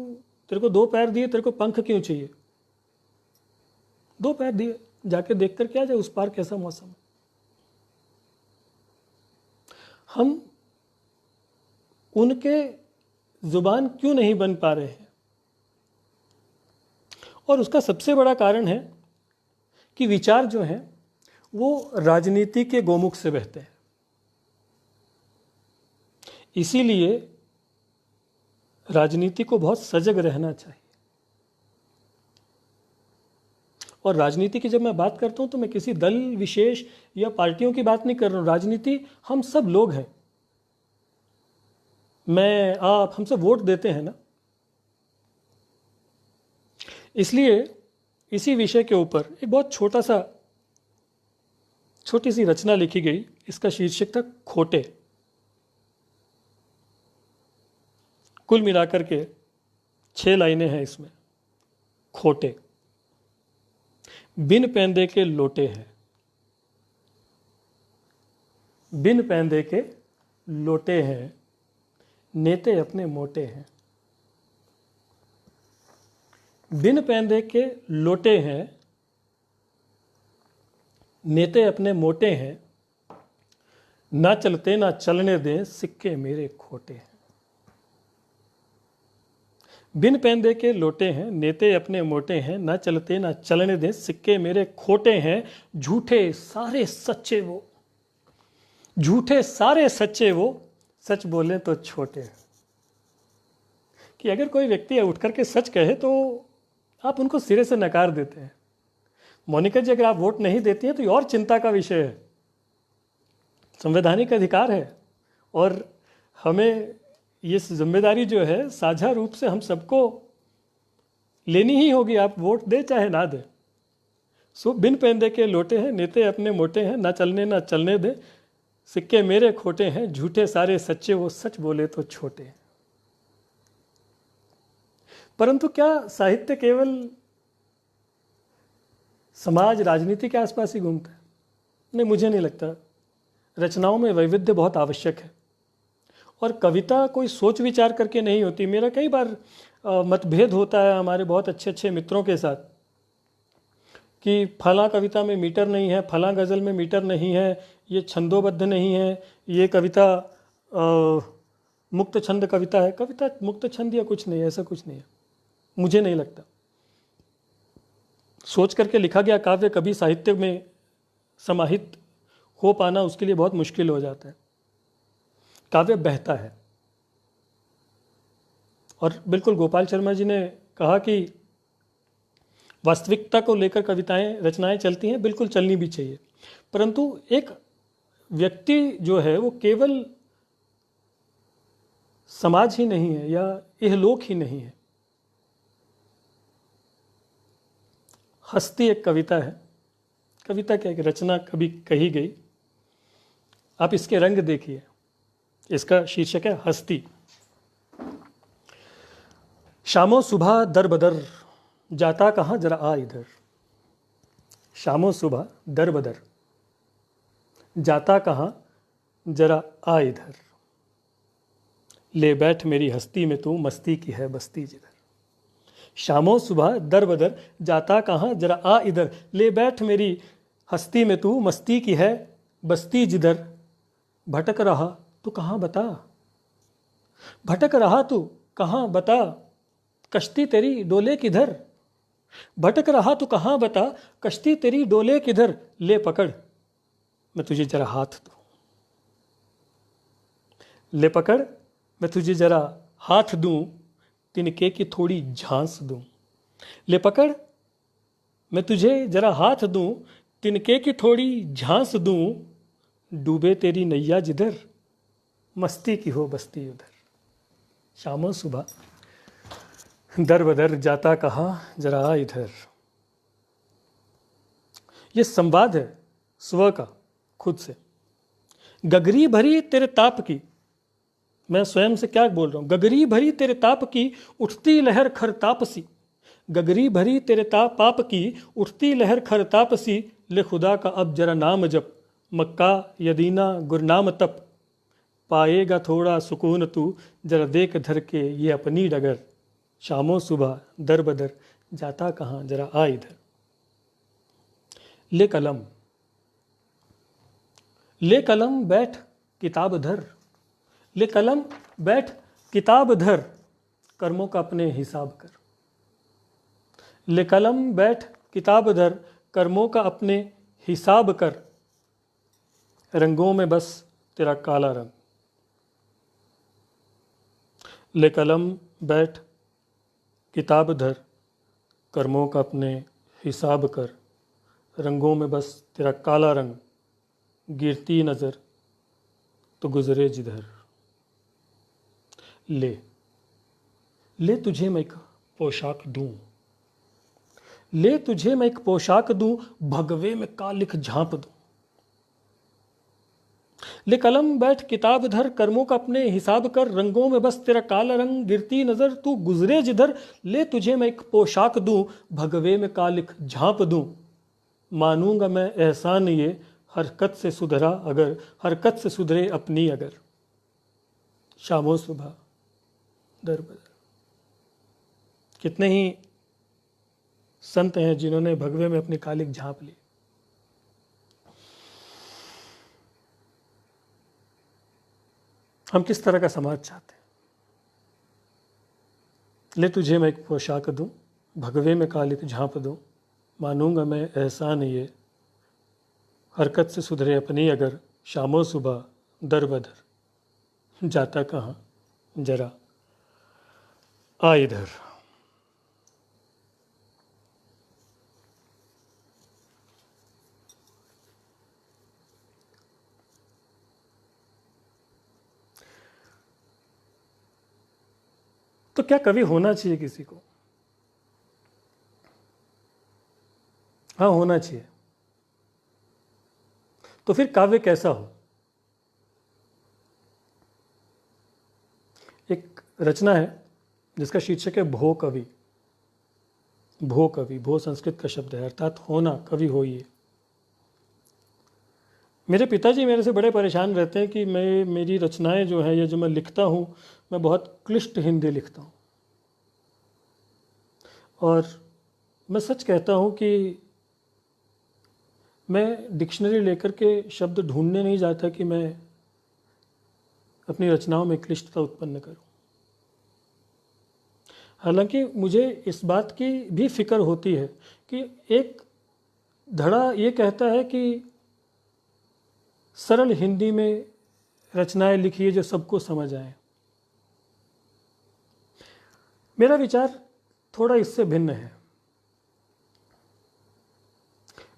तेरे को दो पैर दिए, तेरे को पंख क्यों चाहिए? दो पैर दिए, जाके देख कर क्या जाए उस पार कैसा मौसम है। हम उनके जुबान क्यों नहीं बन पा रहे हैं? और उसका सबसे बड़ा कारण है कि विचार जो हैं वो राजनीति के गोमुख से बहते हैं। इसीलिए राजनीति को बहुत सजग रहना चाहिए। और राजनीति की जब मैं बात करता हूं तो मैं किसी दल विशेष या पार्टियों की बात नहीं कर रहा हूं। राजनीति हम सब लोग हैं, मैं आप हम सब वोट देते हैं ना। इसलिए इसी विषय के ऊपर एक बहुत छोटी सी रचना लिखी गई। इसका शीर्षक था खोटे। कुल मिलाकर के 6 लाइनें हैं इसमें। खोटे। बिन पैंदे के लोटे हैं, बिन पैंदे के लोटे हैं, नेते अपने मोटे हैं। बिन पैंदे के लोटे हैं, नेते अपने मोटे हैं। ना चलते ना चलने दें, सिक्के मेरे खोटे हैं। बिन पैंदे के लोटे हैं, नेते अपने मोटे हैं, ना चलते ना चलने दें, सिक्के मेरे खोटे हैं, झूठे सारे सच्चे वो, झूठे सारे सच्चे वो, सच बोले तो छोटे हैं। कि अगर कोई व्यक्ति उठ करके सच कहे तो आप उनको सिरे से नकार देते हैं। मोनिका जी, अगर आप वोट नहीं देती हैं तो ये और चिंता का विषय है। संवैधानिक अधिकार है और हमें ये जिम्मेदारी जो है साझा रूप से हम सबको लेनी ही होगी। आप वोट दे चाहे ना दे। सो बिन पैंदे के लोटे हैं, नेते अपने मोटे हैं, ना चलने ना चलने दे, सिक्के मेरे खोटे हैं, झूठे सारे सच्चे वो, सच बोले तो छोटे हैं। परंतु क्या साहित्य केवल समाज राजनीति के आसपास ही घूमता है? नहीं, मुझे नहीं लगता। रचनाओं में वैविध्य बहुत आवश्यक है और कविता कोई सोच विचार करके नहीं होती। मेरा कई बार मतभेद होता है हमारे बहुत अच्छे अच्छे मित्रों के साथ कि फलां कविता में मीटर नहीं है, फलां गज़ल में मीटर नहीं है, ये छंदोबद्ध नहीं है, ये कविता मुक्त छंद कविता है। कविता मुक्त छंद या कुछ नहीं, ऐसा कुछ नहीं है, मुझे नहीं लगता। सोच करके लिखा गया काव्य कभी साहित्य में समाहित हो पाना उसके लिए बहुत मुश्किल हो जाता है। काव्य बहता है और बिल्कुल गोपाल शर्मा जी ने कहा कि वास्तविकता को लेकर कविताएं रचनाएं चलती हैं, बिल्कुल चलनी भी चाहिए। परंतु एक व्यक्ति जो है वो केवल समाज ही नहीं है या इहलोक ही नहीं है। हस्ती एक कविता है। कविता क्या, एक रचना कभी कही गई। आप इसके रंग देखिए, इसका शीर्षक है हस्ती। शामो सुबह दर बदर, जाता कहाँ जरा आ इधर। शामो सुबह दर बदर, जाता कहाँ जरा आ इधर, ले बैठ मेरी हस्ती में तू, मस्ती की है बस्ती जिधर। शामो सुबह दर बदर, जाता कहाँ जरा आ इधर, ले बैठ मेरी हस्ती में तू, मस्ती की है बस्ती जिधर। भटक रहा तू कहाँ बता, भटक रहा तू कहाँ बता, कश्ती तेरी डोले किधर। भटक रहा तू कहाँ बता, कश्ती तेरी डोले किधर, ले पकड़ मैं तुझे जरा हाथ दूं। ले पकड़ मैं तुझे जरा हाथ दूं, तिनके की थोड़ी झांस दूं। ले पकड़ मैं तुझे जरा हाथ दूं, तिनके की थोड़ी झांस दूं, डूबे तेरी नैया जिधर, मस्ती की हो बस्ती उधर। शामो सुबह दर बदर, जाता कहाँ जरा आ इधर। ये संवाद है स्व का खुद से। गगरी भरी तेरे ताप की, मैं स्वयं से क्या बोल रहा हूं, गगरी भरी तेरे ताप की उठती लहर खरताप सी। गगरी भरी तेरे पाप की उठती लहर खरताप सी, ले खुदा का अब जरा नाम जप, मक्का यदीना गुरनाम तप। पाएगा थोड़ा सुकून तू, जरा देख धर के ये अपनी डगर। शामो सुबह दर बदर, जाता कहाँ जरा आ इधर। ले कलम, ले कलम बैठ किताब धर। ले कलम बैठ किताब धर, कर्मों का अपने हिसाब कर। ले कलम बैठ किताब धर, कर्मों का अपने हिसाब कर। रंगों में बस तेरा काला रंग। ले कलम बैठ किताब धर, कर्मों का अपने हिसाब कर। रंगों में बस तेरा काला रंग, गिरती नज़र तो गुजरे जिधर। ले ले तुझे मैं एक पोशाक दूं, ले तुझे मैं एक पोशाक दूं, भगवे में कालिख झांप दूं। ले कलम बैठ किताब धर, कर्मों का अपने हिसाब कर। रंगों में बस तेरा काला रंग, गिरती नजर तू गुजरे जिधर। ले तुझे मैं एक पोशाक दूं, भगवे में कालिख झांप दूं। मानूंगा मैं एहसान ये, हरकत से सुधरा अगर, हरकत से सुधरे अपनी अगर। शामो सुबह दर बदर। कितने ही संत हैं जिन्होंने भगवे में अपनी कालिख झांप ली। हम किस तरह का समाज चाहते हैं? ले तुझे मैं एक पोशाक दूं, भगवे में कालिक झांप दूं, मानूंगा मैं एहसान ये, हरकत से सुधरे अपनी अगर, शामो सुबह दर बदर, जाता कहाँ जरा आ इधर। तो क्या कवि होना चाहिए किसी को? हाँ, होना चाहिए। तो फिर काव्य कैसा हो? एक रचना है जिसका शीर्षक है भो कवि। भो कवि, भो संस्कृत का शब्द है, अर्थात होना, कवि होइए। मेरे पिताजी मेरे से बड़े परेशान रहते हैं कि मेरी रचनाएं जो हैं या जो मैं लिखता हूँ, मैं बहुत क्लिष्ट हिंदी लिखता हूँ। और मैं सच कहता हूँ कि मैं डिक्शनरी लेकर के शब्द ढूंढने नहीं जाता कि मैं अपनी रचनाओं में क्लिष्टता उत्पन्न करूं। हालांकि मुझे इस बात की भी फिक्र होती है कि एक धड़ा ये कहता है कि सरल हिंदी में रचनाएं लिखिए जो सबको समझ आए। मेरा विचार थोड़ा इससे भिन्न है।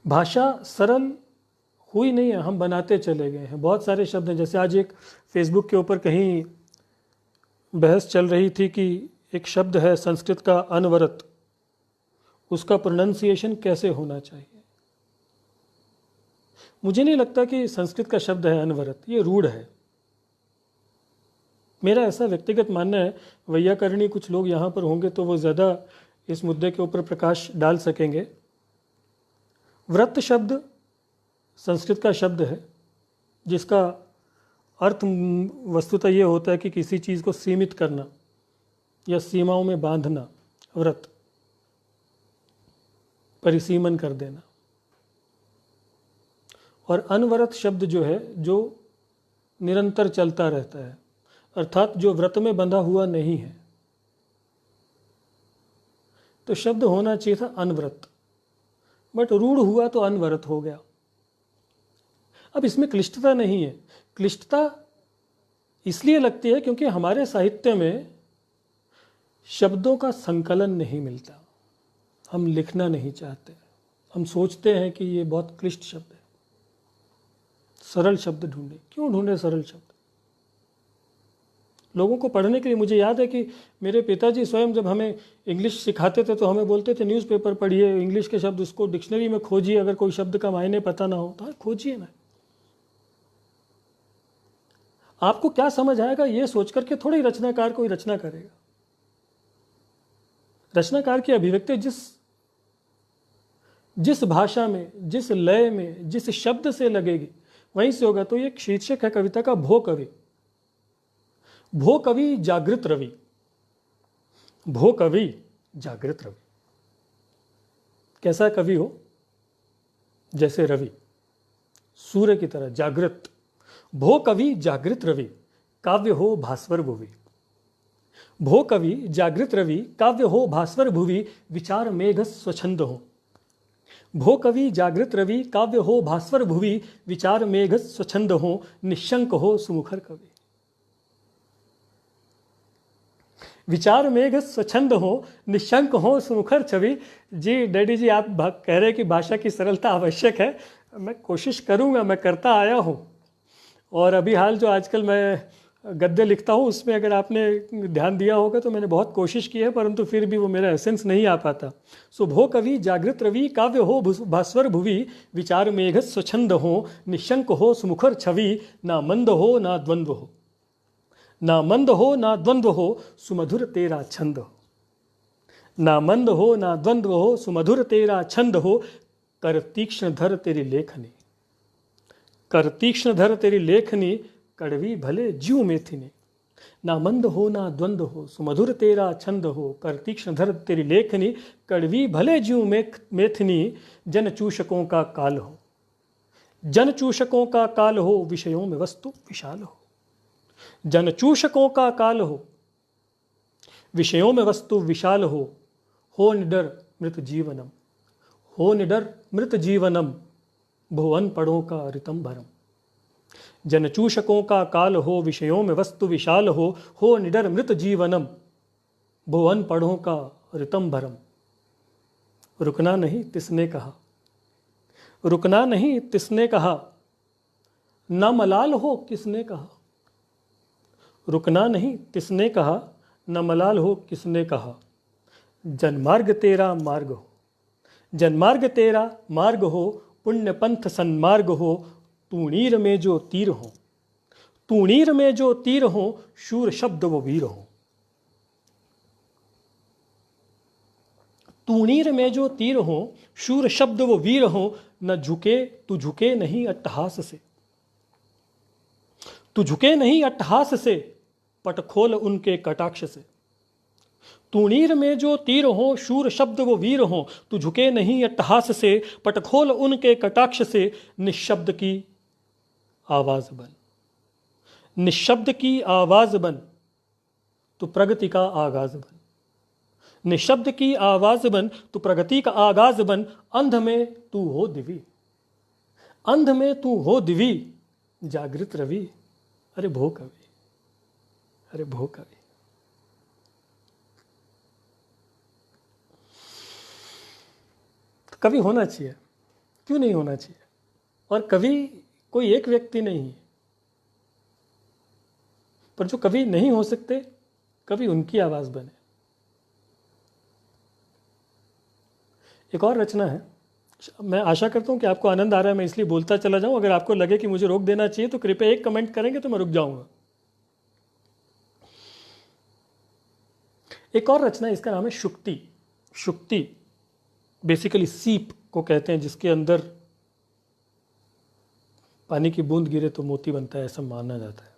भाषा सरल हुई नहीं है, हम बनाते चले गए हैं। बहुत सारे शब्द हैं, जैसे आज एक फेसबुक के ऊपर कहीं बहस चल रही थी कि एक शब्द है संस्कृत का अनवरत, उसका प्रोनाउंसिएशन कैसे होना चाहिए। मुझे नहीं लगता कि संस्कृत का शब्द है अनवरत, ये रूढ़ है। मेरा ऐसा व्यक्तिगत मानना है। वैयाकरणी कुछ लोग यहाँ पर होंगे तो वो ज़्यादा इस मुद्दे के ऊपर प्रकाश डाल सकेंगे। व्रत शब्द संस्कृत का शब्द है जिसका अर्थ वस्तुतः ये होता है कि किसी चीज़ को सीमित करना या सीमाओं में बांधना, व्रत, परिसीमन कर देना। और अनवरत शब्द जो है, जो निरंतर चलता रहता है, अर्थात जो व्रत में बंधा हुआ नहीं है। तो शब्द होना चाहिए था अनव्रत, बट रूढ़ हुआ तो अनवरत हो गया। अब इसमें क्लिष्टता नहीं है। क्लिष्टता इसलिए लगती है क्योंकि हमारे साहित्य में शब्दों का संकलन नहीं मिलता। हम लिखना नहीं चाहते, हम सोचते हैं कि ये बहुत क्लिष्ट शब्द है, सरल शब्द ढूंढे। क्यों ढूंढे सरल शब्द? लोगों को पढ़ने के लिए। मुझे याद है कि मेरे पिताजी स्वयं जब हमें इंग्लिश सिखाते थे तो हमें बोलते थे न्यूज़पेपर पढ़िए, इंग्लिश के शब्द उसको डिक्शनरी में खोजिए, अगर कोई शब्द का मायने पता ना हो तो खोजिए ना। आपको क्या समझ आएगा ये सोच करके थोड़ी रचनाकार कोई रचना करेगा। रचनाकार की अभिव्यक्ति जिस भाषा में, जिस लय में, जिस शब्द से लगेगी वहीं से होगा। तो ये शीर्षक है कविता का भो कवि। भो कवि जागृत रवि। भो कवि जागृत रवि। कैसा कवि हो? जैसे रवि, सूर्य की तरह जागृत। भो कवि जागृत रवि, काव्य हो भास्वर भुवि। भो कवि जागृत रवि, काव्य हो भास्वर भुवि, विचार मेघ स्वच्छंद हो। भो कवि जागृत रवि, काव्य हो भास्वर भुवि, विचार मेघ स्वच्छंद हो, निशंक हो सुमुखर कवि। विचार मेघ स्वच्छंद हो, निशंक हो सुमुखर छवि। जी डैडी जी, आप कह रहे हैं कि भाषा की सरलता आवश्यक है। मैं कोशिश करूंगा, मैं करता आया हूँ। और अभी हाल जो आजकल मैं गद्य लिखता हूँ उसमें अगर आपने ध्यान दिया होगा तो मैंने बहुत कोशिश की है, परंतु फिर भी वो मेरा एसेंस नहीं आ पाता। सो भो कवि जागृत रवि, काव्य हो भास्वर भुवि, विचार मेघ स्वच्छंद हो, निशंक हो सुमुखर छवि। ना मंद हो ना द्वंद्व हो, ना मंद हो ना द्वंद्व हो, सुमधुर तेरा छंद हो। ना मंद हो ना द्वंद्व हो, सुमधुर तेरा छंद हो, कर तीक्ष्ण धर तेरी लेखनी। कर तीक्ष्ण धर तेरी लेखनी, कड़वी भले ज्यों मेथिनी। ना मंद हो ना द्वंद्व हो, सुमधुर तेरा छंद हो, कर तीक्ष्ण धर तेरी लेखनी, कड़वी भले ज्यों मेथिनी। जन चूषकों का काल हो, जन चूषकों का काल हो, विषयों में वस्तु विशाल हो। जन चूषकों का काल हो, विषयों में वस्तु विशाल हो निडर मृत जीवनम, हो निडर मृत जीवनम, भुवन पढ़ों का ऋतम भरम। जनचूषकों का काल हो, विषयों में वस्तु विशाल हो निडर मृत जीवनम, भुवन पढ़ों का ऋतम भरम। रुकना नहीं तिसने कहा, रुकना नहीं तिसने कहा, न मलाल हो किसने कहा। रुकना नहीं तिसने कहा, न मलाल हो किसने कहा। जनमार्ग तेरा मार्ग हो, जनमार्ग तेरा मार्ग हो, पुण्य पंथ सन्मार्ग हो, तूणीर में जो तीर हो, तूणीर में जो तीर हो, शूर शब्द वो वीर हो। तूणीर में जो तीर हो, शूर शब्द वो वीर हो, न झुके तू झुके नहीं अट्टहास से, तू झुके नहीं अट्टहास से, पट खोल उनके कटाक्ष से। तूणीर में जो तीर हो, शूर शब्द वो वीर हो, तू झुके नहीं अट्टहास से, पट खोल उनके कटाक्ष से। निशब्द की आवाज बन, निशब्द की आवाज बन, तू प्रगति का आगाज बन। निशब्द की आवाज बन, तू प्रगति का आगाज बन। अंध में तू हो दिवी, अंध में तू हो दिवी, जागृत रवि, अरे भो कवि, अरे भो कवि। तो कवि होना चाहिए, क्यों नहीं होना चाहिए। और कवि कोई एक व्यक्ति नहीं है, पर जो कवि नहीं हो सकते, कवि उनकी आवाज बने। एक और रचना है, मैं आशा करता हूं कि आपको आनंद आ रहा है, मैं इसलिए बोलता चला जाऊं। अगर आपको लगे कि मुझे रोक देना चाहिए तो कृपया एक कमेंट करेंगे तो मैं रुक जाऊंगा। एक और रचना, इसका नाम है शुक्ति। शुक्ति बेसिकली सीप को कहते हैं, जिसके अंदर पानी की बूंद गिरे तो मोती बनता है, ऐसा माना जाता है।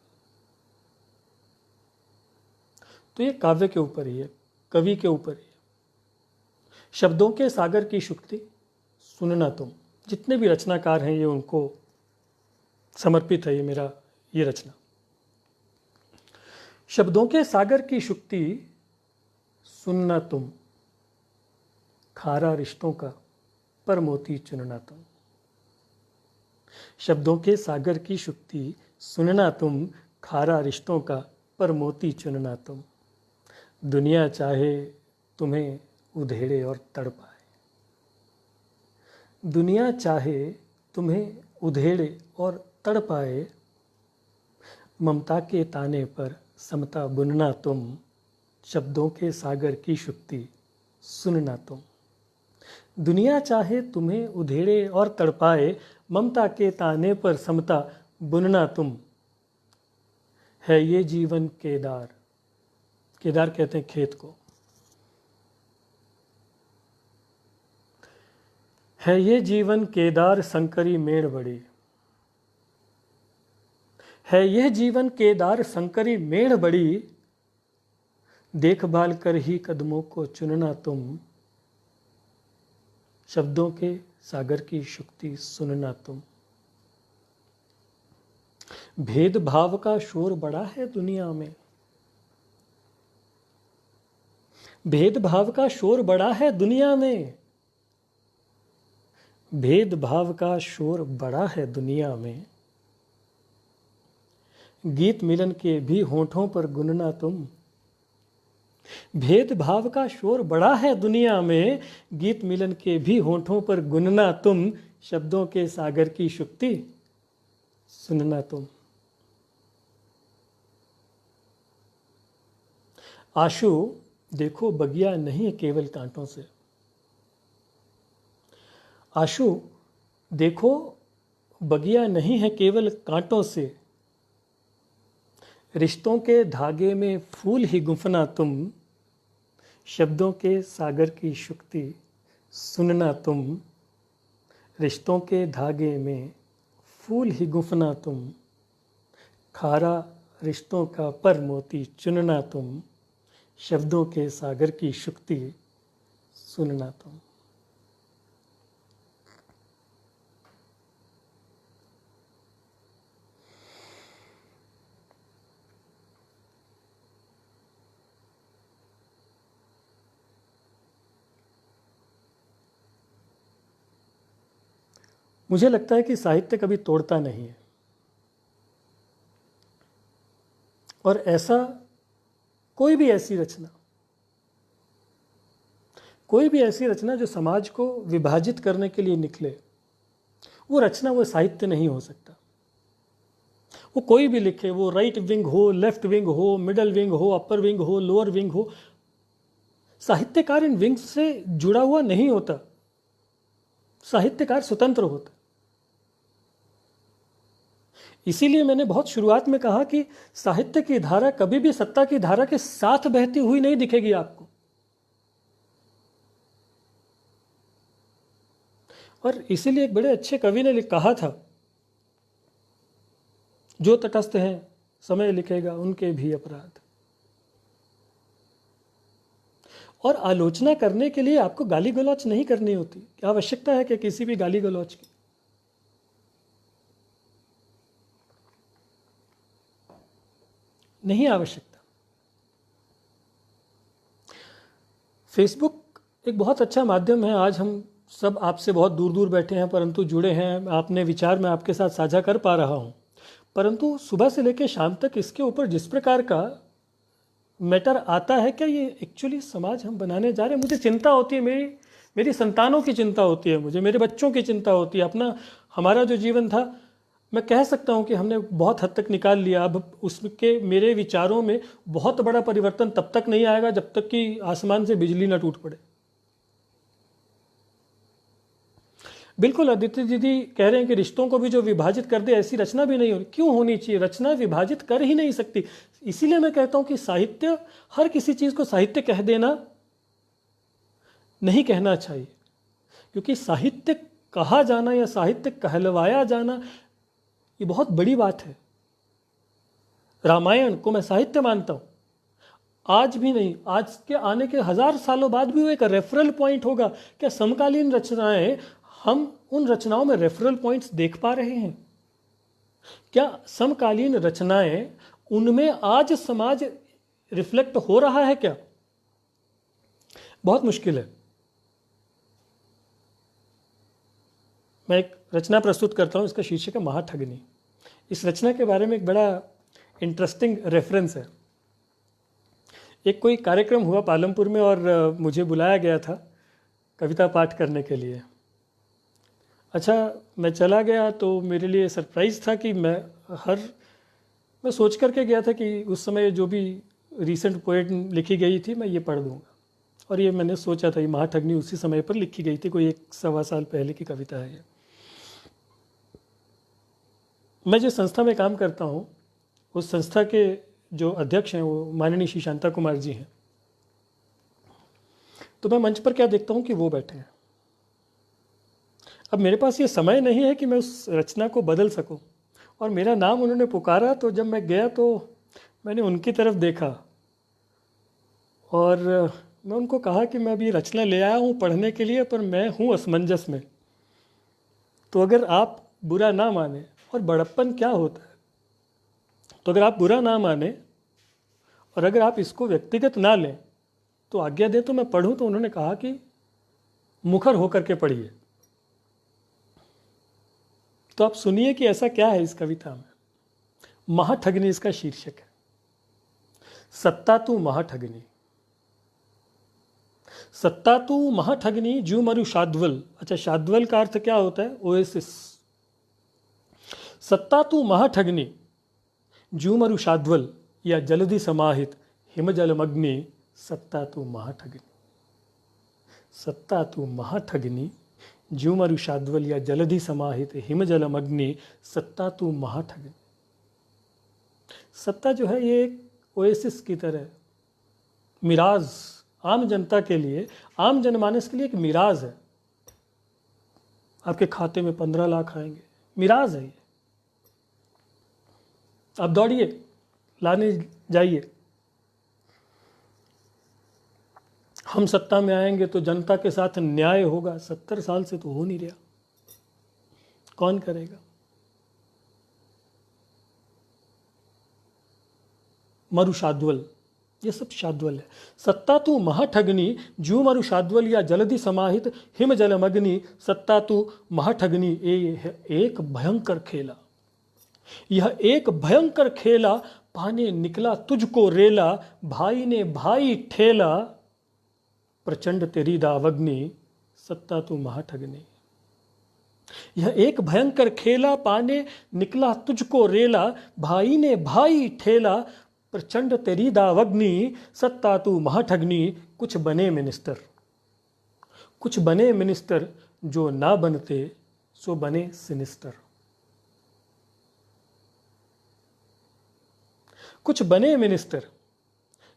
तो ये काव्य के ऊपर ही है, कवि के ऊपर ही है। शब्दों के सागर की शुक्ति सुनना तुम। जितने भी रचनाकार हैं ये उनको समर्पित है, ये मेरा ये रचना। शब्दों के सागर की शुक्ति सुनना तुम, खारा रिश्तों का पर मोती चुनना तुम। शब्दों के सागर की शुक्ति सुनना तुम, खारा रिश्तों का पर मोती चुनना तुम। दुनिया चाहे तुम्हें उधेड़े और तड़पाए, दुनिया चाहे तुम्हें उधेड़े और तड़पाए, ममता के ताने पर समता बुनना तुम। शब्दों के सागर की शुक्ति सुनना तुम। दुनिया चाहे तुम्हें उधेड़े और तड़पाए, ममता के ताने पर समता बुनना तुम। है ये जीवन केदार, केदार कहते हैं खेत को। है ये जीवन केदार संकरी मेड़ बड़ी, है यह जीवन केदार संकरी मेड़ बड़ी। देखभाल कर ही कदमों को चुनना तुम। शब्दों के सागर की शुक्ति सुनना तुम। भेदभाव का शोर बड़ा है दुनिया में, भेदभाव का शोर बड़ा है दुनिया में। भेदभाव का शोर बड़ा है दुनिया में। गीत मिलन के भी होठों पर गुनना तुम। भेदभाव का शोर बड़ा है दुनिया में, गीत मिलन के भी होठों पर गुनना तुम। शब्दों के सागर की शुक्ति सुनना तुम। आशु देखो बगिया नहीं है केवल कांटों से। आशु देखो बगिया नहीं है केवल कांटों से। रिश्तों के धागे में फूल ही गुंफना तुम। शब्दों के सागर की शुक्ति सुनना तुम। रिश्तों के धागे में फूल ही गुंफना तुम। खारा रिश्तों का पर मोती चुनना तुम। शब्दों के सागर की शुक्ति सुनना तुम। मुझे लगता है कि साहित्य कभी तोड़ता नहीं है, और ऐसा कोई भी ऐसी रचना जो समाज को विभाजित करने के लिए निकले, वो रचना, वो साहित्य नहीं हो सकता। वो कोई भी लिखे, वो राइट विंग हो, लेफ्ट विंग हो, मिडल विंग हो, अपर विंग हो, लोअर विंग हो, साहित्यकार इन विंग्स से जुड़ा हुआ नहीं होता। साहित्यकार स्वतंत्र होता। इसीलिए मैंने बहुत शुरुआत में कहा कि साहित्य की धारा कभी भी सत्ता की धारा के साथ बहती हुई नहीं दिखेगी आपको। और इसीलिए एक बड़े अच्छे कवि ने कहा था, जो तटस्थ हैं समय लिखेगा उनके भी अपराध। और आलोचना करने के लिए आपको गाली गलौच नहीं करनी होती। क्या आवश्यकता है कि किसी भी गाली गलौच की? नहीं आवश्यकता। फेसबुक एक बहुत अच्छा माध्यम है। आज हम सब आपसे बहुत दूर दूर बैठे हैं, परंतु जुड़े हैं। आपने विचार मैं आपके साथ साझा कर पा रहा हूं, परंतु सुबह से लेकर शाम तक इसके ऊपर जिस प्रकार का मैटर आता है, क्या ये एक्चुअली समाज हम बनाने जा रहे हैं? मुझे चिंता होती है, मेरी संतानों की चिंता होती है, मुझे मेरे बच्चों की चिंता होती है। हमारा जो जीवन था, मैं कह सकता हूं कि हमने बहुत हद तक निकाल लिया। अब उसके मेरे विचारों में बहुत बड़ा परिवर्तन तब तक नहीं आएगा जब तक कि आसमान से बिजली ना टूट पड़े। बिल्कुल अदिति दीदी कह रहे हैं कि रिश्तों को भी जो विभाजित कर दे, ऐसी रचना भी नहीं होनी। क्यों होनी चाहिए? रचना विभाजित कर ही नहीं सकती। इसीलिए मैं कहता हूं कि साहित्य, हर किसी चीज को साहित्य कह देना नहीं कहना चाहिए, क्योंकि साहित्य कहा जाना या साहित्य कहलवाया जाना ये बहुत बड़ी बात है। रामायण को मैं साहित्य मानता हूं, आज भी नहीं, आज के आने के 1000 सालों बाद भी वो एक रेफरल पॉइंट होगा। क्या समकालीन रचनाएं, हम उन रचनाओं में रेफरल पॉइंट्स देख पा रहे हैं? क्या समकालीन रचनाएं, उनमें आज समाज रिफ्लेक्ट हो रहा है क्या? बहुत मुश्किल है। मैं एक रचना प्रस्तुत करता हूं, इसका शीर्षक है महाठगनी। इस रचना के बारे में एक बड़ा इंटरेस्टिंग रेफरेंस है। एक कोई कार्यक्रम हुआ पालमपुर में और मुझे बुलाया गया था कविता पाठ करने के लिए। अच्छा, मैं चला गया तो मेरे लिए सरप्राइज़ था कि मैं सोच करके गया था कि उस समय जो भी रीसेंट पोएट लिखी गई थी मैं ये पढ़ दूंगा। और ये मैंने सोचा था, ये महाठगनी उसी समय पर लिखी गई थी, कोई 1-1.25 साल पहले की कविता है ये। मैं जिस संस्था में काम करता हूँ, उस संस्था के जो अध्यक्ष हैं वो माननीय श्री शांता कुमार जी हैं। तो मैं मंच पर क्या देखता हूँ कि वो बैठे हैं। अब मेरे पास ये समय नहीं है कि मैं उस रचना को बदल सकूं, और मेरा नाम उन्होंने पुकारा, तो जब मैं गया तो मैंने उनकी तरफ देखा और मैं उनको कहा कि मैं अभी रचना ले आया हूँ पढ़ने के लिए, पर मैं हूँ असमंजस में। तो अगर आप बुरा ना माने, और बड़प्पन क्या होता है, तो अगर आप बुरा ना माने और अगर आप इसको व्यक्तिगत ना लें तो आज्ञा दें तो मैं पढ़ूं। तो उन्होंने कहा कि मुखर होकर के पढ़िए। तो आप सुनिए कि ऐसा क्या है इस कविता में। महाठगनी इसका शीर्षक है। सत्ता तू महाठगनी, सत्ता तू महाठगनी जू मरु शाद्वल। अच्छा, शाद्वल का अर्थ क्या होता है? ओएसिस। सत्ता तू महाठगनी जू मरु शाद्वल, या जलधि समाहित हिमजलमग्नि। सत्ता तू महाठगनी, सत्ता तू महाठगनी जू मरु शाद्वल, या जलधि समाहित हिमजलमग्नि। सत्ता तू महाठगनी। सत्ता जो है ये एक ओएसिस की तरह, मिराज, आम जनता के लिए, आम जनमानस के लिए एक मिराज है। आपके खाते में 15 लाख आएंगे, मिराज है ये। आप दौड़िए, लाने जाइए। हम सत्ता में आएंगे तो जनता के साथ न्याय होगा। 70 साल से तो हो नहीं रहा, कौन करेगा? मरु शाद्वल, ये सब शाद्वल है। सत्ता तू महाठगनी ज्यू मरु शाद्वल या जलधि समाहित हिम जलमग्नि, सत्ता तू महाठगनी ये एक भयंकर खेला, यह एक भयंकर खेला, पाने निकला तुझको रेला, भाई ने भाई ठेला, प्रचंड तेरी दावग्नि, सत्ता तू महाठगनी। यह एक भयंकर खेला, पाने निकला तुझको रेला, भाई ने भाई ठेला, प्रचंड तेरी दावग्नि, सत्ता तू महाठगनी। कुछ बने मिनिस्टर, कुछ बने मिनिस्टर, जो ना बनते सो बने सिनिस्टर। कुछ बने मिनिस्टर,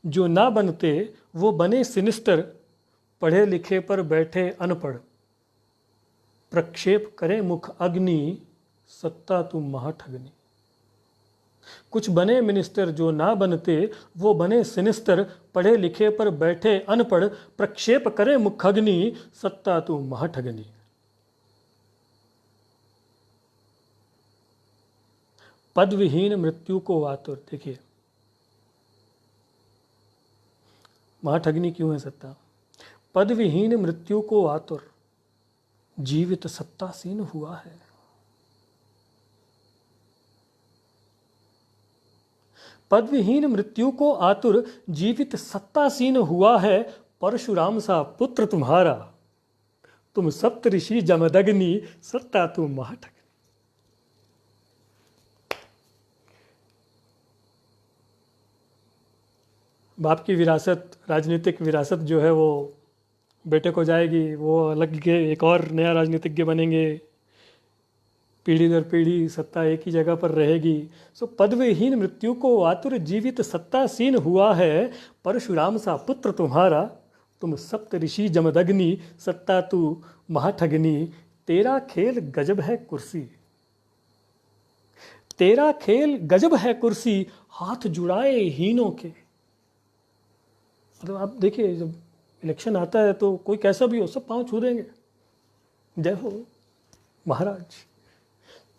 जो ना बनते वो बने सिनिस्टर, पढ़े लिखे पर बैठे अनपढ़, प्रक्षेप करे मुख अग्नि, सत्ता तुम महाठगनी। कुछ बने मिनिस्टर, जो ना बनते वो बने सिनिस्टर, पढ़े लिखे पर बैठे अनपढ़, प्रक्षेप करे मुख अग्नि, सत्ता तुम महाठगनी। पद विहीन मृत्यु को आतुर। देखिए महाठगनी क्यों है सत्ता? पद विहीन मृत्यु को आतुर, जीवित सत्तासीन हुआ है। पद विहीन मृत्यु को आतुर, जीवित सत्तासीन हुआ है, परशुराम सा पुत्र तुम्हारा, तुम सप्त ऋषि जमदग्नि, सत्ता तुम महाठगनी। बाप की विरासत, राजनीतिक विरासत जो है वो बेटे को जाएगी, वो अलग के एक और नया राजनीतिज्ञ बनेंगे, पीढ़ी दर पीढ़ी सत्ता एक ही जगह पर रहेगी। सो पदविहीन मृत्यु को आतुर, जीवित सत्तासीन हुआ है, परशुराम सा पुत्र तुम्हारा, तुम सप्त ऋषि जमदग्नि, सत्ता तू महाठगनी। तेरा खेल गजब है कुर्सी, तेरा खेल गजब है कुर्सी, हाथ जुड़ाए हीनों के। मतलब आप देखिए जब इलेक्शन आता है तो कोई कैसा भी हो सब पांव छू देंगे, जय हो महाराज।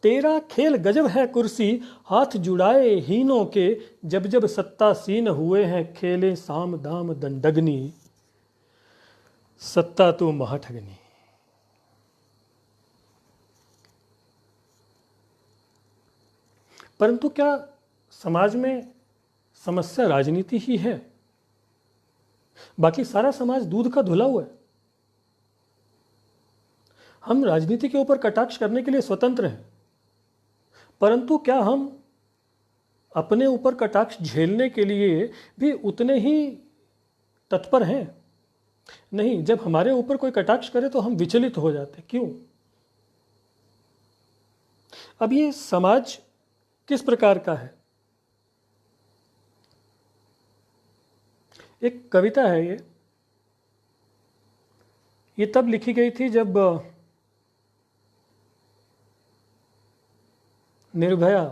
तेरा खेल गजब है कुर्सी, हाथ जुड़ाए हीनों के, जब जब सत्तासीन हुए हैं खेले साम दाम दंडग्नि, सत्ता तू महाठगनी। परंतु क्या समाज में समस्या राजनीति ही है? बाकी सारा समाज दूध का धुला हुआ है। हम राजनीति के ऊपर कटाक्ष करने के लिए स्वतंत्र हैं, परंतु क्या हम अपने ऊपर कटाक्ष झेलने के लिए भी उतने ही तत्पर हैं? नहीं, जब हमारे ऊपर कोई कटाक्ष करे तो हम विचलित हो जाते। क्यों? अब ये समाज किस प्रकार का है? एक कविता है ये तब लिखी गई थी जब निर्भया,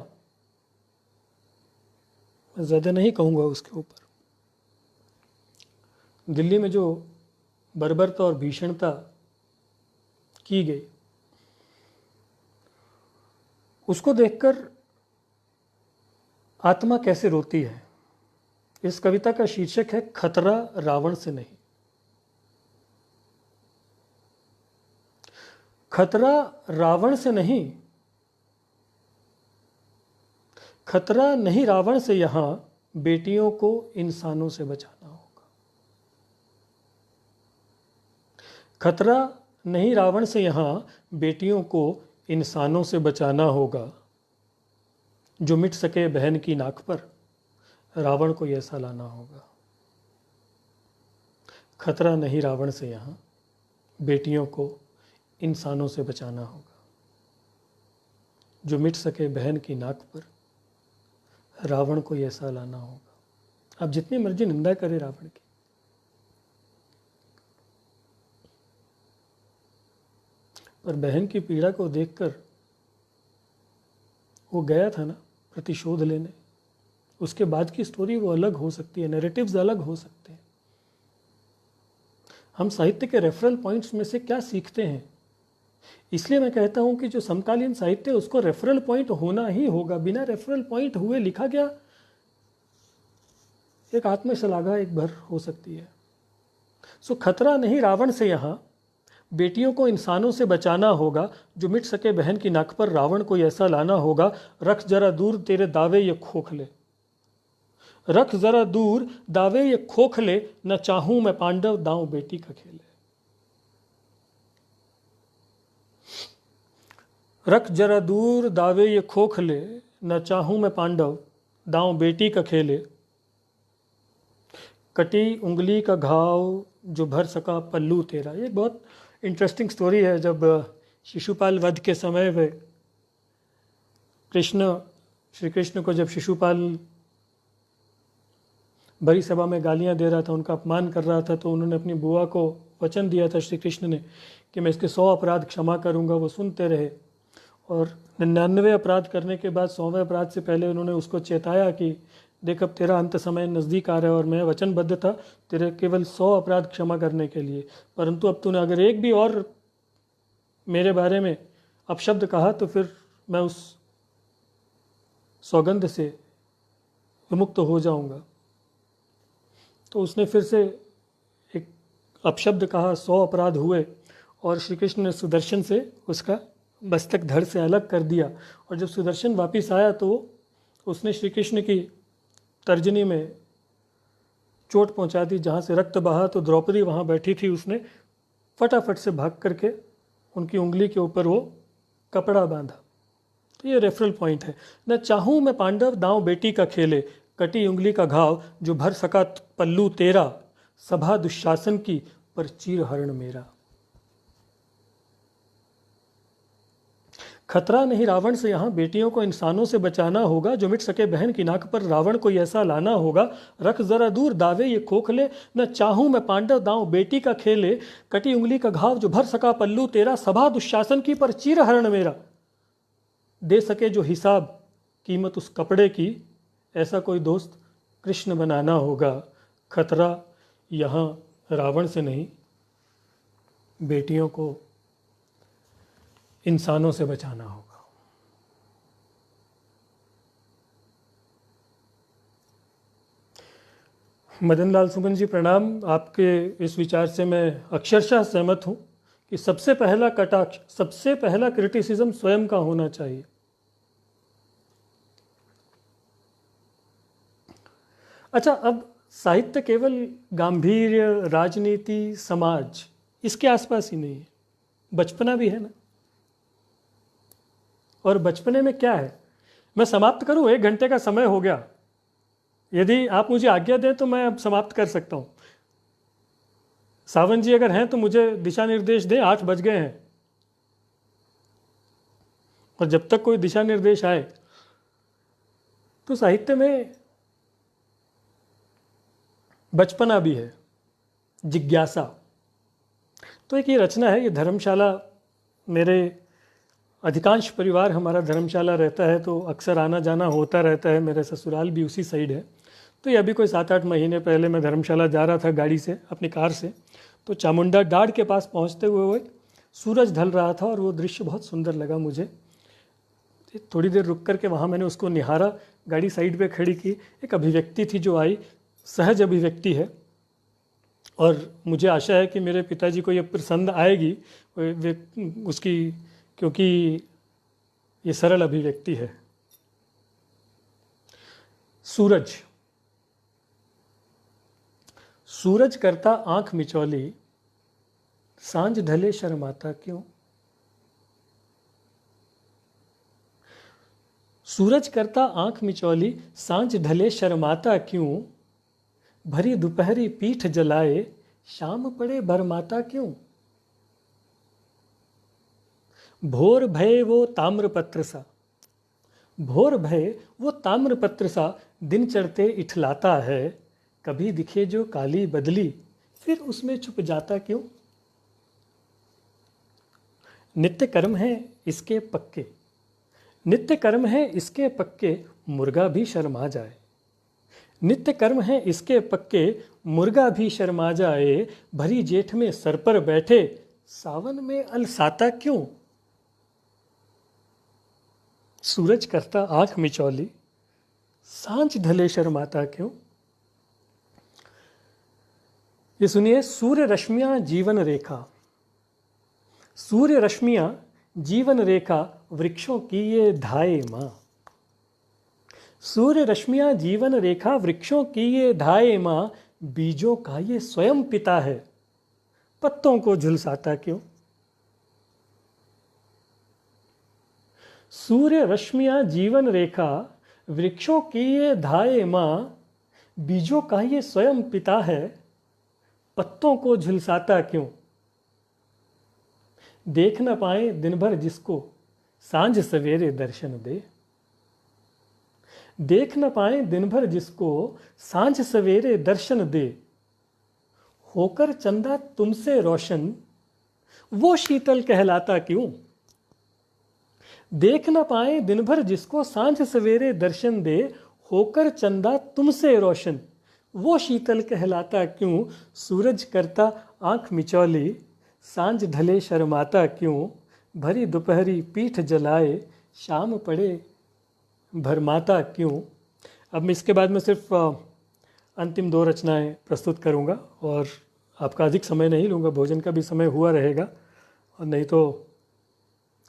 मैं ज़्यादा नहीं कहूँगा उसके ऊपर, दिल्ली में जो बर्बरता और भीषणता की गई, उसको देखकर आत्मा कैसे रोती है। इस कविता का शीर्षक है खतरा रावण से नहीं। खतरा रावण से नहीं, खतरा नहीं रावण से, यहां बेटियों को इंसानों से बचाना होगा। खतरा नहीं रावण से, यहां बेटियों को इंसानों से बचाना होगा। जो मिट सके बहन की नाक पर, रावण को ऐसा लाना होगा। खतरा नहीं रावण से, यहां बेटियों को इंसानों से बचाना होगा। जो मिट सके बहन की नाक पर, रावण को ऐसा लाना होगा। आप जितनी मर्जी निंदा करें रावण की, पर बहन की पीड़ा को देखकर वो गया था ना प्रतिशोध लेने। उसके बाद की स्टोरी वो अलग हो सकती है, नैरेटिव्स अलग हो सकते हैं। हम साहित्य के रेफरल पॉइंट्स में से क्या सीखते हैं? इसलिए मैं कहता हूं कि जो समकालीन साहित्य है उसको रेफरल पॉइंट होना ही होगा। बिना रेफरल पॉइंट हुए लिखा गया एक आत्मश्लाघा एक भर हो सकती है। सो खतरा नहीं रावण से यहाँ, बेटियों को इंसानों से बचाना होगा, जो मिट सके बहन की नाक पर रावण कोई ऐसा लाना होगा, रख जरा दूर तेरे दावे ये खोखले, रख जरा दूर दावे ये खोखले, न चाहूं मैं पांडव दांव बेटी का खेले। रख जरा दूर दावे ये खोखले, न चाहूं मैं पांडव दांव बेटी का खेले, कटी उंगली का घाव जो भर सका पल्लू तेरा। ये बहुत इंटरेस्टिंग स्टोरी है। जब शिशुपाल वध के समय में श्री कृष्ण को जब शिशुपाल बड़ी सभा में गालियां दे रहा था, उनका अपमान कर रहा था, तो उन्होंने अपनी बुआ को वचन दिया था श्री कृष्ण ने कि मैं इसके 100 अपराध क्षमा करूंगा। वो सुनते रहे और 99 अपराध करने के बाद 100वें अपराध से पहले उन्होंने उसको चेताया कि देख अब तेरा अंत समय नज़दीक आ रहा है और मैं वचनबद्ध था तेरे केवल 100 अपराध क्षमा करने के लिए, परंतु अब तूने अगर एक भी और मेरे बारे में अपशब्द कहा तो फिर मैं उस सौगंध से विमुक्त हो जाऊंगा। तो उसने फिर से एक अपशब्द कहा, 100 अपराध हुए और श्री कृष्ण ने सुदर्शन से उसका मस्तक धड़ से अलग कर दिया। और जब सुदर्शन वापस आया तो उसने श्री कृष्ण की तर्जनी में चोट पहुंचा दी, जहाँ से रक्त बहा। तो द्रौपदी वहाँ बैठी थी, उसने फटाफट से भाग करके उनकी उंगली के ऊपर वो कपड़ा बांधा। तो ये रेफरल पॉइंट है। न चाहूँ मैं पांडव दांव बेटी का खेले, कटी उंगली का घाव जो भर सका पल्लू तेरा, सभा दुशासन की पर चीर हरण मेरा। खतरा नहीं रावण से यहाँ, बेटियों को इंसानों से बचाना होगा, जो मिट सके बहन की नाक पर रावण कोई ऐसा लाना होगा, रख जरा दूर दावे ये खोखले, न चाहूं मैं पांडव दांव बेटी का खेले, कटी उंगली का घाव जो भर सका पल्लू तेरा, सभा दुशासन की पर चीर हरण मेरा। दे सके जो हिसाब कीमत उस कपड़े की, ऐसा कोई दोस्त कृष्ण बनाना होगा। खतरा यहाँ रावण से नहीं, बेटियों को इंसानों से बचाना होगा। मदन लाल सुमन जी प्रणाम। आपके इस विचार से मैं अक्षरशः सहमत हूँ कि सबसे पहला कटाक्ष, सबसे पहला क्रिटिसिज्म स्वयं का होना चाहिए। अच्छा, अब साहित्य केवल गांधीर्य, राजनीति, समाज इसके आसपास ही नहीं है, बचपना भी है ना। और बचपने में क्या है, मैं समाप्त करूं, 1 घंटे का समय हो गया, यदि आप मुझे आज्ञा दें तो मैं अब समाप्त कर सकता हूं। सावन जी अगर हैं तो मुझे दिशा निर्देश दें, 8 बज गए हैं। और जब तक कोई दिशा निर्देश आए, तो साहित्य में बचपना भी है, जिज्ञासा। तो एक ये रचना है, ये धर्मशाला, मेरे अधिकांश परिवार हमारा धर्मशाला रहता है, तो अक्सर आना जाना होता रहता है। मेरे ससुराल भी उसी साइड है। तो ये अभी कोई 7-8 महीने पहले मैं धर्मशाला जा रहा था गाड़ी से, अपनी कार से। तो चामुंडा डाड़ के पास पहुंचते हुए वो सूरज ढल रहा था और वो दृश्य बहुत सुंदर लगा मुझे। थोड़ी देर रुक करके वहाँ मैंने उसको निहारा, गाड़ी साइड पे खड़ी की। एक अभिव्यक्ति थी जो आई, सहज अभिव्यक्ति है, और मुझे आशा है कि मेरे पिताजी को ये पसंद आएगी उसकी, क्योंकि ये सरल अभिव्यक्ति है। सूरज, सूरज करता आंख मिचौली, सांझ ढले शर्माता क्यों। सूरज करता आंख मिचौली, सांझ ढले शर्माता क्यों, भरी दोपहरी पीठ जलाए, शाम पड़े भरमाता क्यों। भोर भय वो ताम्रपत्र सा, भोर भय वो ताम्रपत्र सा, दिन चढ़ते इठलाता है, कभी दिखे जो काली बदली, फिर उसमें छुप जाता क्यों। नित्य कर्म है इसके पक्के, नित्य कर्म है इसके पक्के, मुर्गा भी शर्मा जाए। नित्य कर्म है इसके पक्के, मुर्गा भी शर्मा जाए, भरी जेठ में सर पर बैठे, सावन में अलसाता क्यों। सूरज करता आंख मिचौली, सांझ ढले शर्माता क्यों, ये सुनिए, सूर्य रश्मियां जीवन रेखा, सूर्य रश्मियां जीवन रेखा, वृक्षों की ये धाये माँ। सूर्य रश्मियां जीवन रेखा, वृक्षों की ये धाये माँ, बीजों का ये स्वयं पिता है, पत्तों को झुलसाता क्यों। सूर्य रश्मियां जीवन रेखा, वृक्षों की ये धाये माँ, बीजों का ये स्वयं पिता है, पत्तों को झुलसाता क्यों। देख न पाए दिन भर जिसको, सांझ सवेरे दर्शन दे। देख न पाए दिन भर जिसको, सांझ सवेरे दर्शन दे। होकर चंदा तुमसे रोशन, वो शीतल कहलाता क्यों। देख न पाए दिन भर जिसको, सांझ सवेरे दर्शन दे। होकर चंदा तुमसे रोशन, वो शीतल कहलाता क्यों। सूरज करता आंख मिचौली, सांझ ढले शर्माता क्यों। भरी दोपहरी पीठ जलाए, शाम पड़े भरमाता क्यों। अब मैं इसके बाद में सिर्फ अंतिम 2 रचनाएं प्रस्तुत करूंगा और आपका अधिक समय नहीं लूँगा, भोजन का भी समय हुआ रहेगा। और नहीं तो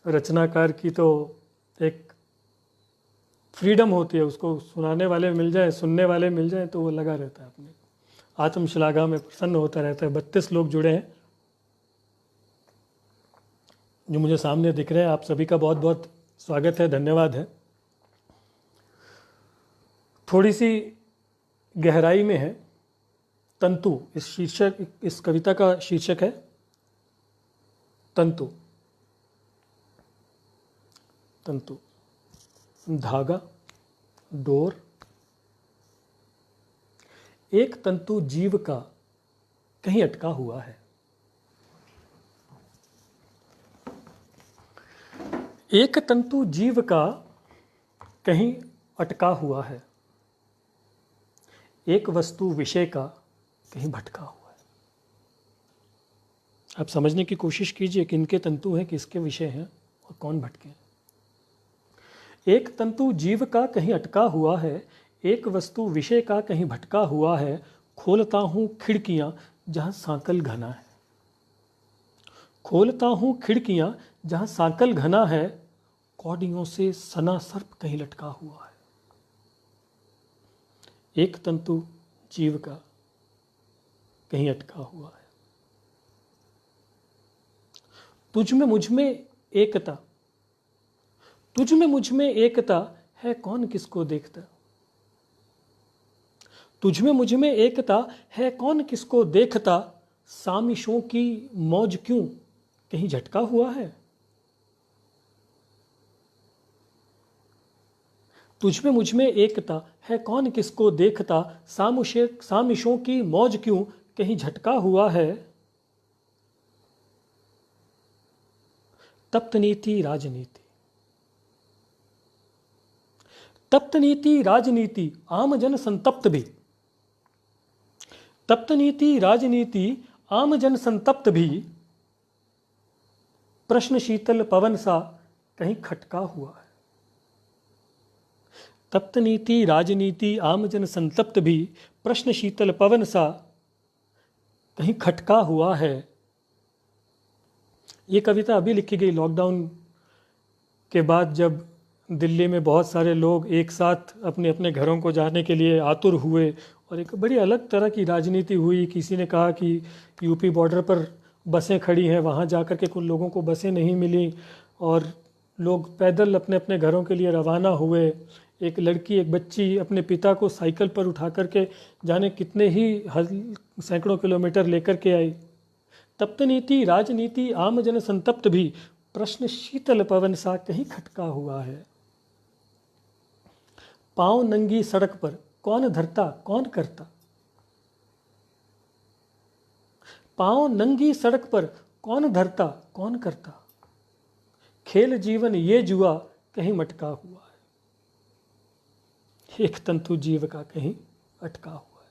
रचनाकार की तो एक फ्रीडम होती है, उसको सुनाने वाले मिल जाए, सुनने वाले मिल जाए तो वो लगा रहता है अपने आत्मश्लाघा में प्रसन्न होता रहता है। 32 लोग जुड़े हैं जो मुझे सामने दिख रहे हैं। आप सभी का बहुत बहुत स्वागत है, धन्यवाद है। थोड़ी सी गहराई में है तंतु, इस कविता का शीर्षक है तंतु। तंतु, धागा, डोर। एक तंतु जीव का कहीं अटका हुआ है। एक तंतु जीव का कहीं अटका हुआ है। एक वस्तु विषय का कहीं भटका हुआ है। आप समझने की कोशिश कीजिए किनके तंतु हैं, किसके विषय हैं और कौन भटके हैं। एक तंतु जीव का कहीं अटका हुआ है, एक वस्तु विषय का कहीं भटका हुआ है। खोलता हूँ खिड़कियाँ जहाँ सांकल घना है। खोलता हूँ खिड़कियाँ जहाँ सांकल घना है। कौड़ियों से सना सर्प कहीं लटका हुआ है। एक तंतु जीव का कहीं अटका हुआ है। तुझ में मुझ में एकता, तुझ में मुझ में एकता है, कौन किसको देखता। तुझ में मुझ में एकता है, कौन किसको देखता। सामिशों की मौज क्यों कहीं झटका हुआ है। तुझ में मुझ में एकता है, कौन किसको देखता। सामिशों की मौज क्यों कहीं झटका हुआ है। तप्त नीति राजनीति, तप्त नीति राजनीति, आम जन संतप्त भी। तप्त नीति राजनीति, आम जन संतप्त भी। प्रश्न शीतल पवन सा कहीं खटका हुआ है। तप्त नीति राजनीति, आम जन संतप्त भी। प्रश्न शीतल पवन सा कहीं खटका हुआ है। ये कविता अभी लिखी गई लॉकडाउन के बाद, जब दिल्ली में बहुत सारे लोग एक साथ अपने अपने घरों को जाने के लिए आतुर हुए और एक बड़ी अलग तरह की राजनीति हुई। किसी ने कहा कि यूपी बॉर्डर पर बसें खड़ी हैं, वहाँ जाकर के कुछ लोगों को बसें नहीं मिली और लोग पैदल अपने अपने घरों के लिए रवाना हुए। एक लड़की, एक बच्ची अपने पिता को साइकिल पर उठा करके जाने कितने ही सैकड़ों किलोमीटर लेकर के आई। तप्त नीति राजनीति, आम जन संतप्त भी। प्रश्न शीतल पवन सा कहीं खटका हुआ है। पांव नंगी सड़क पर कौन धरता कौन करता। पांव नंगी सड़क पर कौन धरता कौन करता। खेल जीवन ये जुआ कहीं मटका हुआ है। एक तंतु जीव का कहीं अटका हुआ है।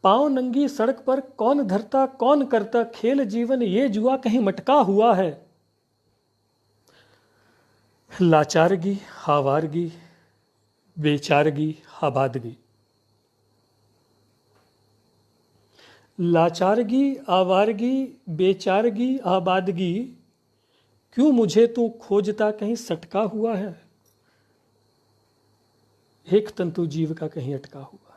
पांव नंगी सड़क पर कौन धरता कौन करता। खेल जीवन ये जुआ कहीं मटका हुआ है। लाचारगी हावारगी, बेचारगी हाबादगी। लाचारगी आवारगी बेचारगी आबादगी, क्यों मुझे तू खोजता कहीं सटका हुआ है, एक तंतु जीव का कहीं अटका हुआ है।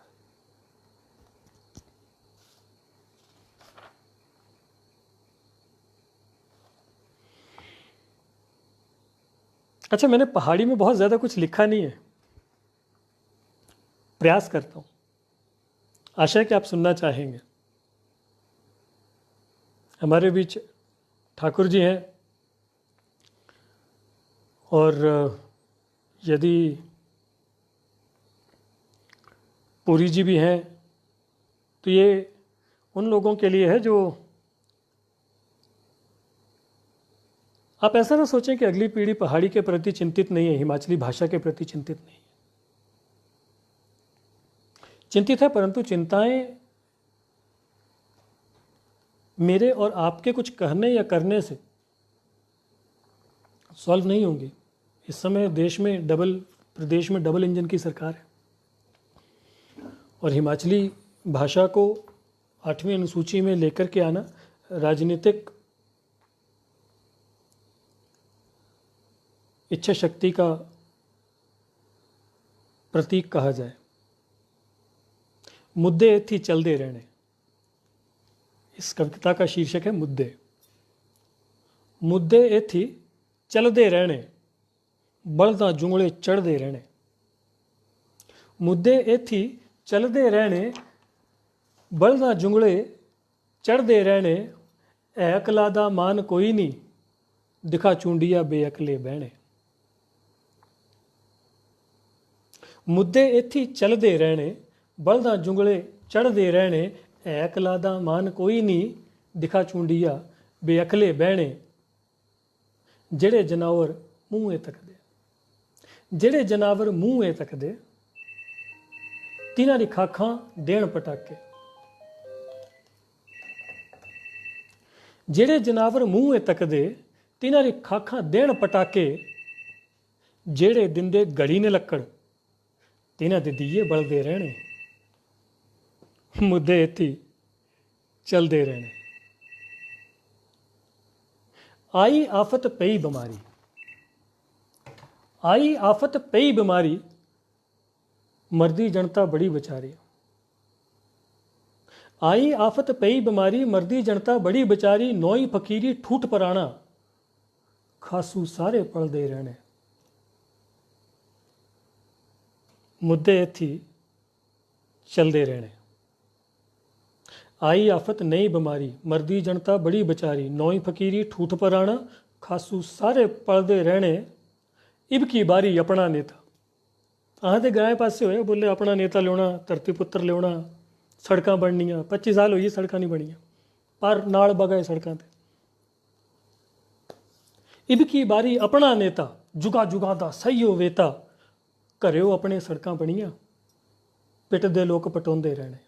अच्छा, मैंने पहाड़ी में बहुत ज़्यादा कुछ लिखा नहीं है, प्रयास करता हूँ, आशा है कि आप सुनना चाहेंगे। हमारे बीच ठाकुर जी हैं, और यदि पुरी जी भी हैं, तो ये उन लोगों के लिए है जो, आप ऐसा ना सोचें कि अगली पीढ़ी पहाड़ी के प्रति चिंतित नहीं है, हिमाचली भाषा के प्रति चिंतित नहीं है, चिंतित है, परंतु चिंताएं मेरे और आपके कुछ कहने या करने से सॉल्व नहीं होंगी। इस समय प्रदेश में डबल इंजन की सरकार है, और हिमाचली भाषा को 8वीं अनुसूची में लेकर के आना राजनीतिक इच्छा शक्ति का प्रतीक कहा जाए। मुद्दे थी चलते रहने, इस कविता का शीर्षक है मुद्दे। मुद्दे थी चलते रहने, बलदा जुंगले चढ़ते रहने। मुद्दे थी चलते रहने, बलदा जुंगले चढ़ते रहने। अकला दा मान कोई नहीं, दिखा चूंडिया बेअकले बहने। मुद्दे इत्थी चलते रहने, बलदा जुंगले चढ़ते रहने। अकला दा मान कोई नहीं, दिखा चूंडिया बेअकले बहने। जेड़े जनावर मूँहे तकदे, जेड़े जनावर मूँहे तकदे, तिन्हां दी खाखां देण पटाके। जेड़े जनावर मूँहे तकदे, तिन्हां दी खाखां देण पटाके। जेड़े दिंदे गड़ी ने लक्कड़, तिन्हां दे दिए बलदे रहने। मुद्दे इत्थी चलते रहने। आई आफत पई बीमारी, आई आफत पई बीमारी। मरदी जनता बड़ी बेचारी। आई आफत पई बीमारी, मरदी जनता बड़ी बेचारी। नोई फकीरी ठूठ पराना, खासू सारे पलदे रहने। मुद्दे इत्थी चलते रहने। आई आफत नई बीमारी, मरदी जनता बड़ी बेचारी। नोई फकीरी ठूठ पराना, खासू सारे पलदे रहने। इब की बारी अपना नेता। अहां ते ग्रां पासे होए, बोले अपना नेता लिया, धरती पुत्र लिया, सड़कां बननियां। 25 साल होई सड़कां नहीं बनियां, पर नाल बगाए सड़कां ते। इब की बारी अपना नेता, जुगा जुगा दा सही हो वेता। घरेओ अपने सड़कां बनियां, पिटदे लोक पटोंदे रहने।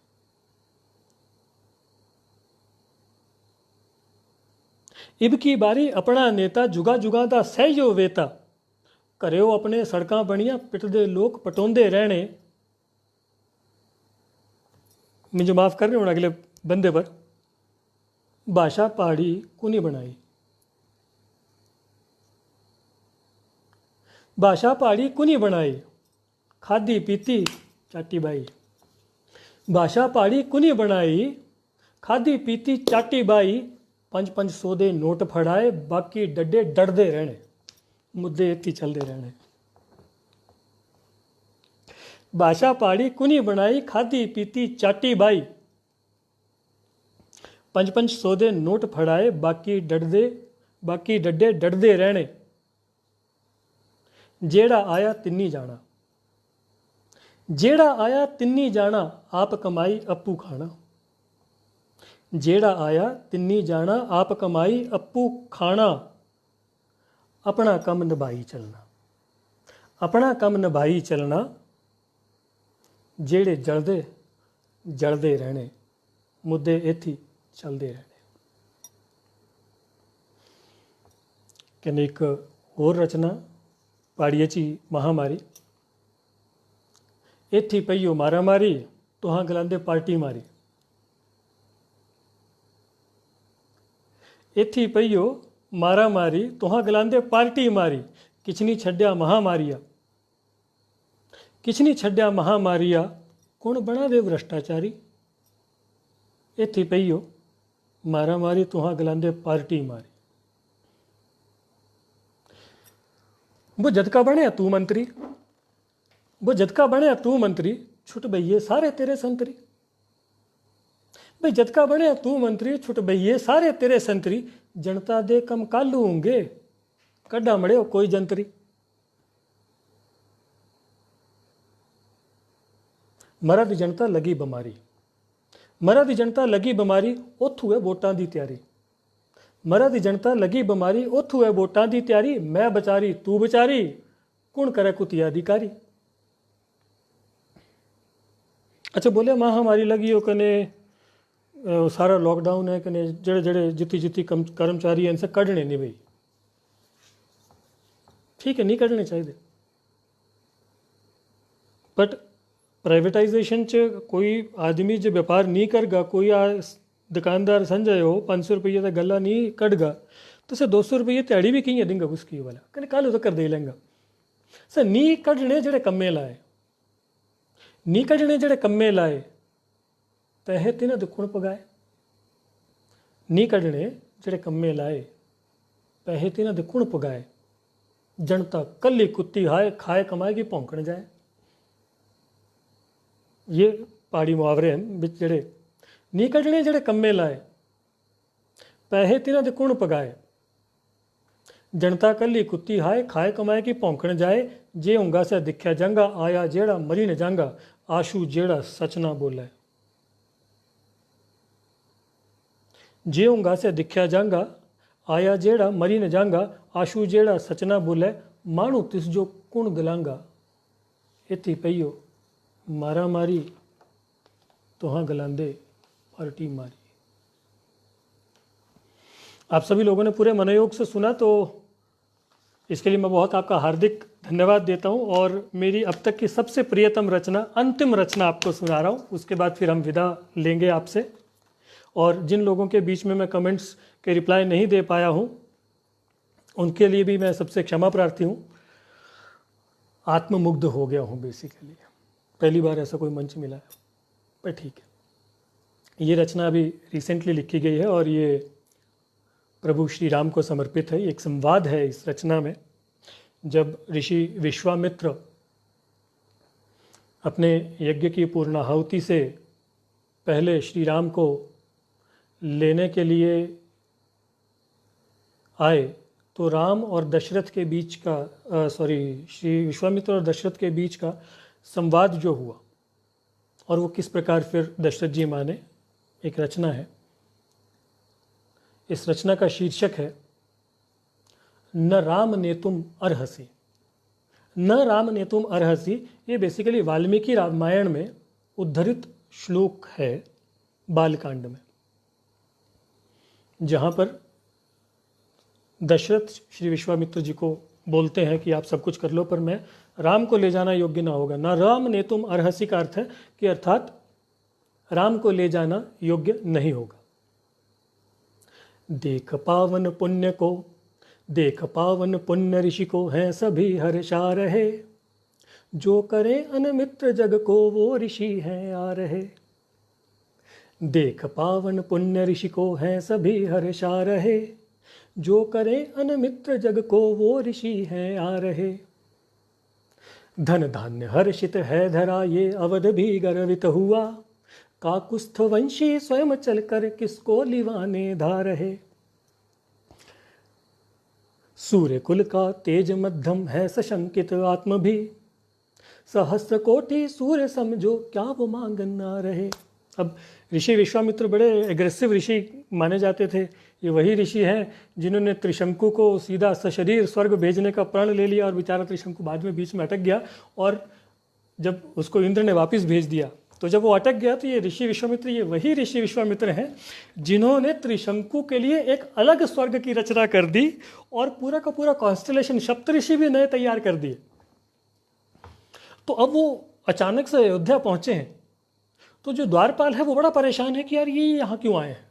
इब की बारी अपना नेता, जुगा जुगा दा सही हो वेता। घरेओ अपने सड़कां बनियां, पिटदे लोक पटोंदे रहने। मुझे माफ़ कर रहे हो अगले बंदे पर। भाषा पहाड़ी कुनी बनाई, भाषा पहाड़ी कुनी बनाई। खादी पीती चाटी बाई। भाषा पहाड़ी कुनी बनाई, खादी पीती चाटी बाई। 5-500 दे नोट फड़ाए, बाकी डड्डे डरदे रहने। मुद्दे इत्थी चलते रहने। भाषा पहाड़ी कुनी बनाई, खादी पीती चाटी बाई। 5-500 दे नोट फड़ाए, बाकी डड्डे डरदे रहने। जेड़ा आया तिन्नी जाना, जेड़ा आया तिन्नी जाना। आप कमाई अप्पू खाना। जेड़ा आया तिन्नी जाना, आप कमाई अप्पू खाना। अपना कम निभाई चलना, अपना कम निभाई चलना। जेड़े जलदे रहने। मुद्दे इत्थी चलते रहने। कन्नै एक होर रचना पहाड़िया ची महामारी। इत्थी पईओ मारा मारी, तुहां गलांदे पार्टी मारी। एथी पईयो मारा मारी तुहां गलांदे पार्टी मारी किछ नहीं छड्या महामारिया किछ नहीं छड्या महामारिया कौन बनावे भ्रष्टाचारी एथी पईयो मारा मारी तुहां गलांदे पार्टी मारी वो जदका बने तू मंत्री वो जदका बने तू मंत्री छुट बइये सारे तेरे संतरी भाई जदका बने तू मंत्री छुट बइये सारे तेरे संतरी जनता दे कम कालू होंगे कड्डा मड़े कोई जंतरी मरा दी जनता लगी बीमारी मरा दी जनता लगी बीमारी उत्थू है वोटां दी तैयारी मरा दी जनता लगी बीमारी उत्थू है वोटां दी तैयारी मैं बचारी तू बचारी कौन करे कुतिया अधिकारी। अच्छा बोले महामारी लगी हो कने सारा लॉकडाउन है कने जड़े जड़े जितनी जितनी कर्मचारी हैं इनसे कढ़ने नहीं भाई ठीक है नहीं कढ़ने चाहिए बट प्राइवेटाइजेशन च कोई आदमी जो व्यापार नहीं करगा कोई दुकानदार संजय हो 500 रुपये का गला नहीं कटगा तो सर 200 रुपये दिहाड़ी भी कहीं देंगे उसकी वाला कहीं कल तो कर दे लेंगा सर नी कढ़ने जड़े कम्मे लाए नी कढ़ने जड़े कम्मे लाए पैसे तिन्हें दुखण पगाए नी कढ़ने जड़े कम्मे लाए पैसे तिन्हें दुखण पगाए जनता कली कुत्ती हाय खाए कमाएगी भौंकण जाए ये पहाड़ी मुहावरे हैं बिच जड़े नी कढ़ने जड़े कम्मे लाए पैसे तिन्हां दे कुण पगाए जनता कली कुत्ती हाय खाए कमाए की भौंकण जाए जे होंगा से दिख्या जांगा आया जेड़ा मरी न जांगा आशू जेड़ा सच ना बोले जे होंगा से दिख्या जांगा आया जेड़ा मरी न जांगा आशू जेड़ा सच ना बोले मानू तिस जो कुण गलांगा इति पईयो मारा मारी तुहां गलांदे पार्टी मारी। आप सभी लोगों ने पूरे मनोयोग से सुना तो इसके लिए मैं बहुत आपका हार्दिक धन्यवाद देता हूं और मेरी अब तक की सबसे प्रियतम रचना अंतिम रचना आपको सुना रहा हूं उसके बाद फिर हम विदा लेंगे आपसे और जिन लोगों के बीच में मैं कमेंट्स के रिप्लाई नहीं दे पाया हूं उनके लिए भी मैं सबसे क्षमा प्रार्थी हूं। आत्ममुग्ध हो गया हूं बेसिकली पहली बार ऐसा कोई मंच मिला है पर ठीक है। ये रचना अभी रिसेंटली लिखी गई है और ये प्रभु श्री राम को समर्पित है। एक संवाद है इस रचना में जब ऋषि विश्वामित्र अपने यज्ञ की पूर्णाहुति से पहले श्री राम को लेने के लिए आए तो राम और दशरथ के बीच का श्री विश्वामित्र और दशरथ के बीच का संवाद जो हुआ और वो किस प्रकार फिर दशरथ जी माने एक रचना है। इस रचना का शीर्षक है न राम ने तुम अर्हसी। न राम ने तुम अर्हसी ये बेसिकली वाल्मीकि रामायण में उद्धृत श्लोक है बालकांड में जहाँ पर दशरथ श्री विश्वामित्र जी को बोलते हैं कि आप सब कुछ कर लो पर मैं राम को ले जाना योग्य ना होगा। ना राम ने तुम अर्हसी का अर्थ है कि अर्थात राम को ले जाना योग्य नहीं होगा। देख पावन पुण्य को देख पावन पुण्य ऋषि को हैं सभी हर्षा रहे जो करें अनमित्र जग को वो ऋषि हैं आ रहे। देख पावन पुण्य ऋषि को हैं सभी हर्षा रहे जो करें अनमित्र जग को वो ऋषि हैं आ रहे। धन धान्य हर्षित है धरा ये अवध भी गर्वित हुआ काकुस्थ वंशी स्वयं चलकर किसको लिवाने धा रहे। सूर्य कुल का तेज मध्यम है सशंकित आत्म भी सहस्र कोटि सूर्य समझो क्या वो मांगन ना रहे। अब ऋषि विश्वामित्र बड़े एग्रेसिव ऋषि माने जाते थे। ये वही ऋषि हैं जिन्होंने त्रिशंकु को सीधा सशरीर स्वर्ग भेजने का प्रण ले लिया और बेचारा त्रिशंकु बाद में बीच में अटक गया और जब उसको इंद्र ने वापस भेज दिया तो जब वो अटक गया तो ये ऋषि विश्वामित्र ये वही ऋषि विश्वामित्र हैं जिन्होंने त्रिशंकु के लिए एक अलग स्वर्ग की रचना कर दी और पूरा का पूरा कॉन्स्टलेशन सप्तऋषि भी नए तैयार कर दिए। तो अब वो अचानक से अयोध्या पहुंचे हैं तो जो द्वारपाल है वो बड़ा परेशान है कि यार ये यहाँ क्यों आए हैं।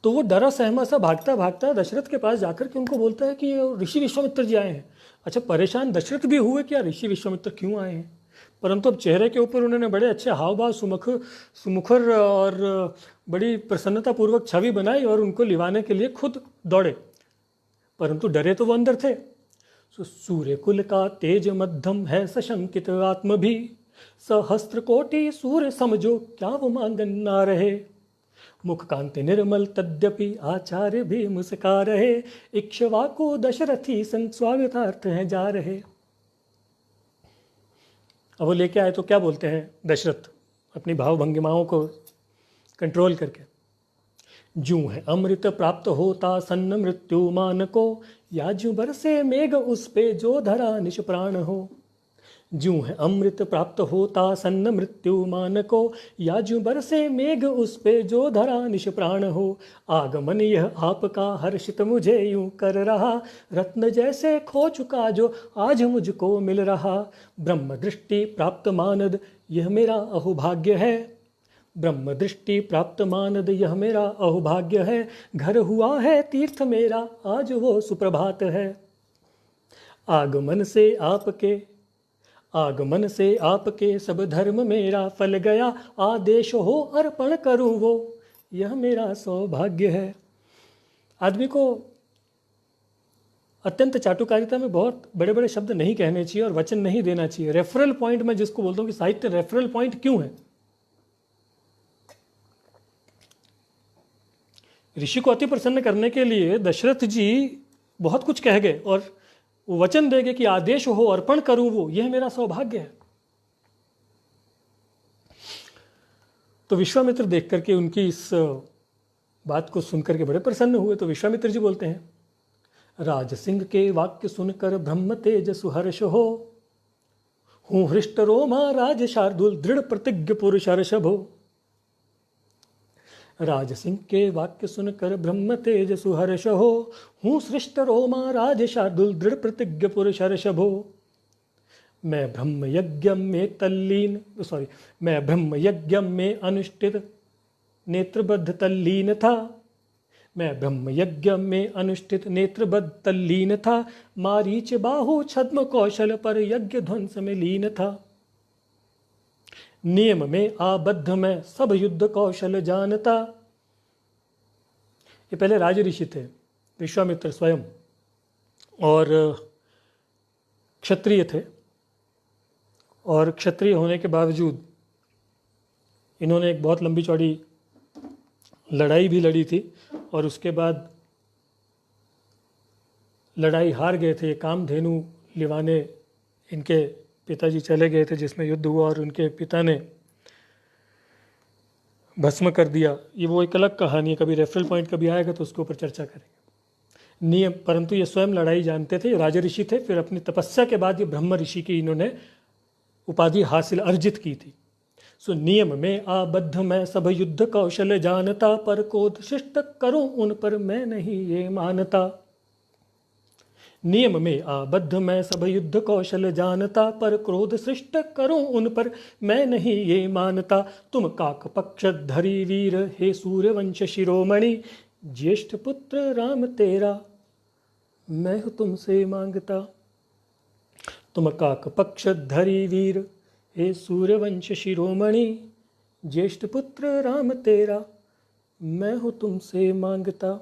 तो वो डरा सहमा सा भागता भागता दशरथ के पास जाकर के उनको बोलता है कि ऋषि विश्वामित्र जी आए हैं। अच्छा, परेशान दशरथ भी हुए क्या ऋषि विश्वामित्र क्यों आए हैं, परंतु अब चेहरे के ऊपर उन्होंने बड़े अच्छे हाव भाव सुमुखर और बड़ी प्रसन्नतापूर्वक छवि बनाई और उनको लिवाने के लिए खुद दौड़े, परंतु डरे तो वो अंदर थे। सूर्य कुल का तेज मध्यम है, सशंकित आत्म भी, सहस्त्र कोटि सूर्य समझो क्या वो मांगन ना रहे। मुख कांति निर्मल तद्यपि आचार्य भी मुस्का रहे, इक्ष्वाकु दशरथी संग स्वागतार्थ हैं जा रहे। अब वो लेके आए तो क्या बोलते हैं दशरथ अपनी भाव भंगिमाओं को कंट्रोल करके, जूं है अमृत प्राप्त होता सन्न मृत्यु मान को, या जूं बरसे मेघ उस पे जो धरा निष्प्राण हो। जूं है अमृत प्राप्त होता सन्न मृत्यु मान को, या जूं बरसे मेघ उस पे जो धरा निष्प्राण हो। आगमन यह आपका हर्षित मुझे यूं कर रहा, रत्न जैसे खो चुका जो आज मुझको मिल रहा। ब्रह्म दृष्टि प्राप्त मानद यह मेरा अहोभाग्य है, ब्रह्म दृष्टि प्राप्त मानद यह मेरा अहोभाग्य है। घर हुआ है तीर्थ मेरा आज वो सुप्रभात है। आगमन से आपके सब धर्म मेरा फल गया, आदेश हो अर्पण करूं वो यह मेरा सौभाग्य है। आदमी को अत्यंत चाटुकारिता में बहुत बड़े बड़े शब्द नहीं कहने चाहिए और वचन नहीं देना चाहिए। रेफरल पॉइंट मैं जिसको बोलता हूँ कि साहित्य रेफरल पॉइंट क्यों है। ऋषि को अति प्रसन्न करने के लिए दशरथ जी बहुत कुछ कह गए और वो वचन देंगे कि आदेश हो अर्पण करूं वो यह मेरा सौभाग्य है। तो विश्वामित्र देख करके उनकी इस बात को सुनकर के बड़े प्रसन्न हुए। तो विश्वामित्र जी बोलते हैं, राज सिंह के वाक्य सुनकर ब्रह्म तेज सुहर्ष हो, हूँ हृष्ट रोमा राज शार्दुल दृढ़ प्रतिज्ञ पुरुष हर्षभ हो। राज सिंह के वाक्य सुनकर ब्रह्म तेज सुहर्ष हो, हूँ सृष्ट रोमा राज शार्दुल दृढ़ प्रतिज्ञ पुरुष हर्षभ हो। मैं ब्रह्म यज्ञ में अनुष्ठित नेत्रबद्ध तल्लीन था, मैं ब्रह्म यज्ञ में अनुष्ठित नेत्रबद्ध तल्लीन था। मारीच बाहु छद्म कौशल पर यज्ञ ध्वंस में लीन था। नियम में आबद्ध मैं सब युद्ध कौशल जानता। ये पहले राज ऋषि थे विश्वामित्र स्वयं, और क्षत्रिय थे, और क्षत्रिय होने के बावजूद इन्होंने एक बहुत लंबी चौड़ी लड़ाई भी लड़ी थी और उसके बाद लड़ाई हार गए थे। कामधेनु लिवाने इनके पिताजी चले गए थे जिसमें युद्ध हुआ और उनके पिता ने भस्म कर दिया। ये वो एक अलग कहानी है, कभी रेफरल पॉइंट कभी आएगा तो उसके ऊपर चर्चा करेंगे। नियम, परंतु ये स्वयं लड़ाई जानते थे, राज ऋषि थे। फिर अपनी तपस्या के बाद ये ब्रह्म ऋषि की इन्होंने उपाधि हासिल अर्जित की थी। सो नियम में आबद्ध मैं सब युद्ध कौशल जानता, पर क्रोध शिष्ट करूं उन पर मैं नहीं ये मानता। नियम में आबद्ध मैं सब युद्ध कौशल जानता, पर क्रोध सृष्ट करूं उन पर मैं नहीं ये मानता। तुम काक पक्ष धरी वीर हे सूर्यवंश शिरोमणि, ज्येष्ठ पुत्र राम तेरा मैं तुमसे मांगता। तुम काक पक्ष धरी वीर हे सूर्यवंश शिरोमणि, ज्येष्ठ पुत्र राम तेरा मैं हूँ तुमसे मांगता।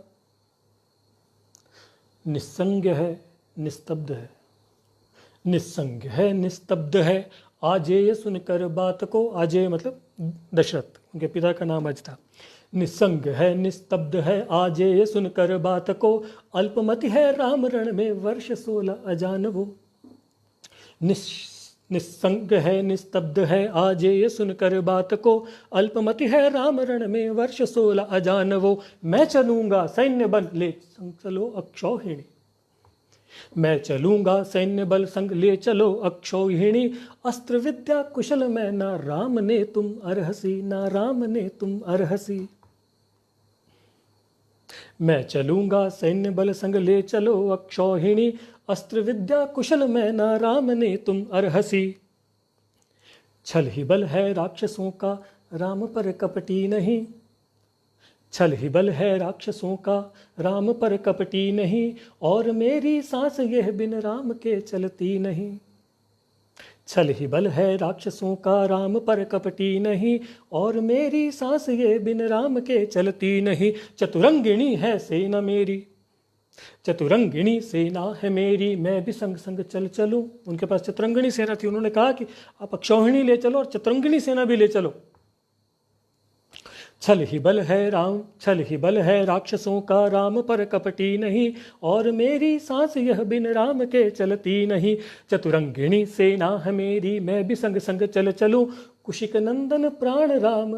निस्संग है निस्तब्ध है, निस्संग है निस्तब्ध है, आजेय सुनकर बात को। आजेय मतलब दशरथ, उनके पिता का नाम अज था। निस्संग है निस्तब्ध है, आजेय सुनकर बात को। अल्पमति है राम रण में वर्ष 16 अजानवो। निस्संग है निस्तब्ध है, आजेय सुनकर बात को। अल्पमति है राम रण में वर्ष 16 अजानवो। मैं चलूंगा सैन्य बल ले संग चलो अक्षौहिणी, मैं चलूंगा सैन्य बल संग ले चलो अक्षौहिणी। अस्त्र विद्या कुशल मैं ना राम ने तुम अरहसी, ना राम ने तुम अरहसी। मैं चलूंगा सैन्य बल संग ले चलो अक्षौहिणी, अस्त्र विद्या कुशल मैं ना राम ने तुम अरहसी। छल ही बल है राक्षसों का, राम पर कपटी नहीं, छल ही बल है राक्षसों का, राम पर कपटी नहीं, और मेरी सांस यह बिन राम के चलती नहीं। छल ही बल है राक्षसों का, राम पर कपटी नहीं, और मेरी सांस ये बिन राम के चलती नहीं। चतुरंगिणी है सेना मेरी, चतुरंगिणी सेना है मेरी, मैं भी संग संग चल चलूं। उनके पास चतुरंगिणी सेना थी, उन्होंने कहा कि आप अक्षौहिणी ले चलो और चतुरंगिणी सेना भी ले चलो। छल ही बल है राम, छल ही बल है राक्षसों का, राम पर कपटी नहीं, और मेरी सांस यह बिन राम के चलती नहीं। चतुरंगिणी सेना है मेरी, मैं भी संग संग चल चलूं। कुशिक नंदन प्राण राम,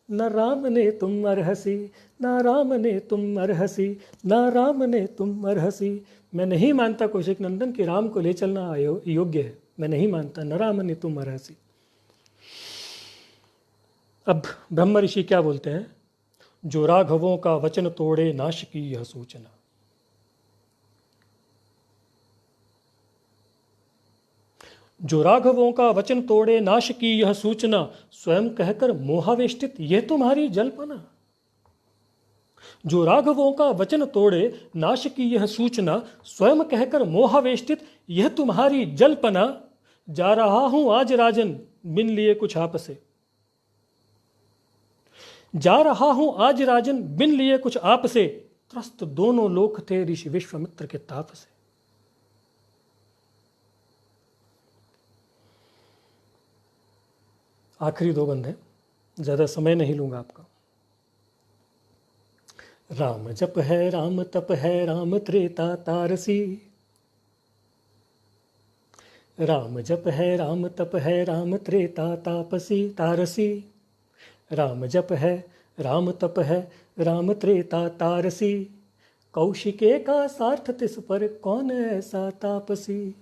न राम ने तुम अरहसी, न राम ने तुम अरहसी, न राम ने तुम अरहसी। मैं नहीं मानता कौशिक नंदन कि राम को ले चलना योग्य है, मैं नहीं मानता, न राम ने तुम अरहसी। अब ब्रह्म ऋषि क्या बोलते हैं? जो राघवों का वचन तोड़े, नाश की यह सूचना। जो राघवों का वचन तोड़े, नाश की यह सूचना, स्वयं कहकर मोहावेष्टित यह तुम्हारी जल्पना। जो राघवों का वचन तोड़े, नाश की यह सूचना, स्वयं कहकर मोहावेष्टित यह तुम्हारी जल्पना। जा रहा हूं आज राजन, बिन लिए कुछ आप से। जा रहा हूं आज राजन, बिन लिए कुछ आप से। त्रस्त दोनों लोक थे ऋषि विश्वामित्र के ताप से। आखिरी दो बंद हैं, ज्यादा समय नहीं लूंगा आपका। राम जप है राम तप है, राम त्रेता तारसी। राम जप है राम तप है, राम त्रेता तापसी तारसी। राम जप है राम तप है, राम त्रेता तारसी। कौशिके का सार्थ तिस पर, कौन ऐसा तापसी।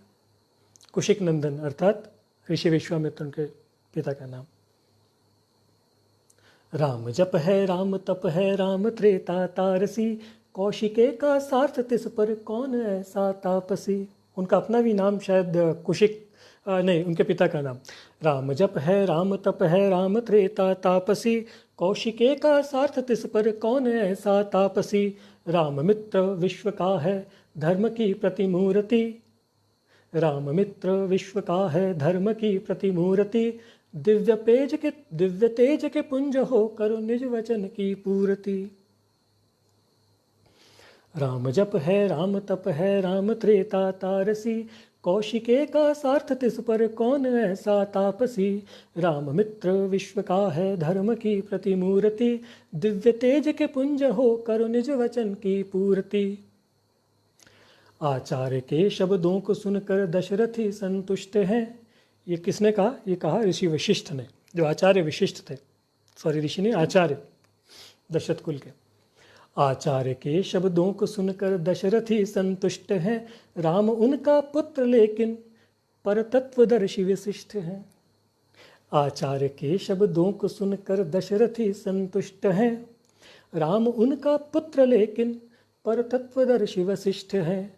कुशिक नंदन अर्थात ऋषि विश्वामित्र के पिता का नाम। राम जप है राम तप है, राम त्रेता तारसी। कौशिके का सार्थ तिस पर, कौन ऐसा तापसी। उनका अपना भी नाम शायद कुशिक नहीं, उनके पिता का नाम। राम जप है राम तप है, राम त्रेता तापसी। कौशिके का सार्थ तिस पर, कौन ऐसा तापसी। राम मित्र विश्व का है, धर्म की प्रतिमूर्ति। राम मित्र विश्व का है, धर्म की प्रतिमूर्ति। दिव्य तेज के पुंज हो, करो निज वचन की पूर्ति। राम जप है राम तप है, राम त्रेता तारसी। कौशिके का सार्थ तिस पर, कौन ऐसा तापसी। राम मित्र विश्व का है, धर्म की प्रतिमूर्ति। दिव्य तेज के पुंज हो, करो निज वचन की पूर्ति। आचार्य के शब्दों को सुनकर दशरथी संतुष्ट हैं। ये किसने कहा? ये कहा ऋषि वशिष्ठ ने, जो आचार्य विशिष्ट थे। सॉरी, ऋषि नहीं, आचार्य, दशरथ कुल के। आचार्य के शब्दों को सुनकर दशरथी संतुष्ट हैं। राम उनका पुत्र लेकिन परतत्वदर्शी विशिष्ट हैं। आचार्य के शब्दों को सुनकर दशरथी संतुष्ट हैं। राम उनका पुत्र लेकिन परतत्वदर्शी वशिष्ठ हैं।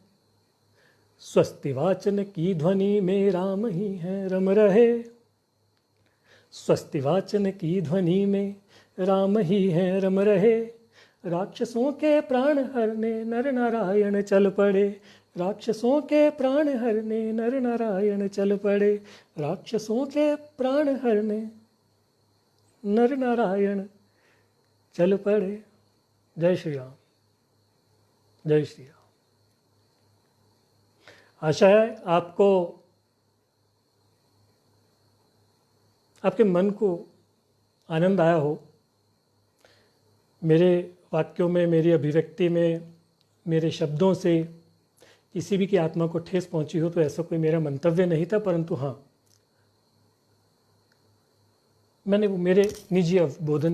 स्वस्ति वाचन की ध्वनि में राम ही हैं रम रहे। स्वस्ति वाचन की ध्वनि में राम ही हैं रम रहे। राक्षसों के प्राण हरने नर नारायण चल पड़े। राक्षसों के प्राण हरने नर नारायण चल पड़े। राक्षसों के प्राण हरने नर नारायण चल पड़े। जय श्री राम, जय श्री राम। आशा है आपको, आपके मन को आनंद आया हो। मेरे वाक्यों में, मेरी अभिव्यक्ति में, मेरे शब्दों से किसी भी की आत्मा को ठेस पहुंची हो तो ऐसा कोई मेरा मंतव्य नहीं था, परंतु हाँ, मैंने वो मेरे निजी अवबोधन,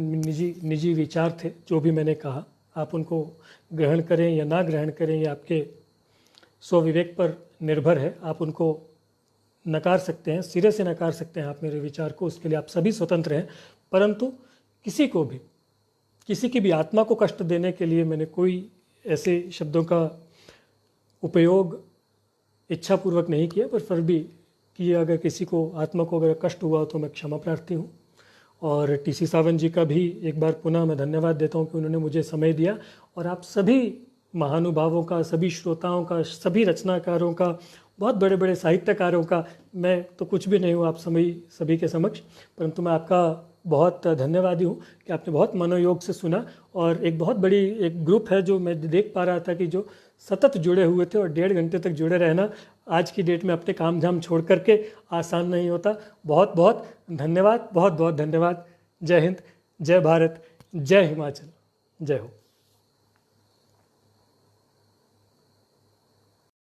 निजी विचार थे। जो भी मैंने कहा, आप उनको ग्रहण करें या ना ग्रहण करें, ये आपके स्वविवेक पर निर्भर है। आप उनको नकार सकते हैं, सिरे से नकार सकते हैं आप मेरे विचार को, उसके लिए आप सभी स्वतंत्र हैं। परंतु किसी को भी, किसी की भी आत्मा को कष्ट देने के लिए मैंने कोई ऐसे शब्दों का उपयोग इच्छापूर्वक नहीं किया, पर फिर भी कि अगर किसी को, आत्मा को अगर कष्ट हुआ तो मैं क्षमा प्रार्थी हूँ। और टीसी सावंत जी का भी एक बार पुनः मैं धन्यवाद देता हूँ कि उन्होंने मुझे समय दिया। और आप सभी महानुभावों का, सभी श्रोताओं का, सभी रचनाकारों का, बहुत बड़े बड़े साहित्यकारों का, मैं तो कुछ भी नहीं हूँ आप सभी के समक्ष, परंतु मैं आपका बहुत धन्यवादी हूँ कि आपने बहुत मनोयोग से सुना। और एक बहुत बड़ी एक ग्रुप है जो मैं देख पा रहा था कि जो सतत जुड़े हुए थे, और 1.5 घंटे तक जुड़े रहना आज की डेट में अपने काम धाम छोड़ करके आसान नहीं होता। बहुत बहुत धन्यवाद, बहुत बहुत धन्यवाद। जय हिंद, जय भारत, जय हिमाचल, जय हो।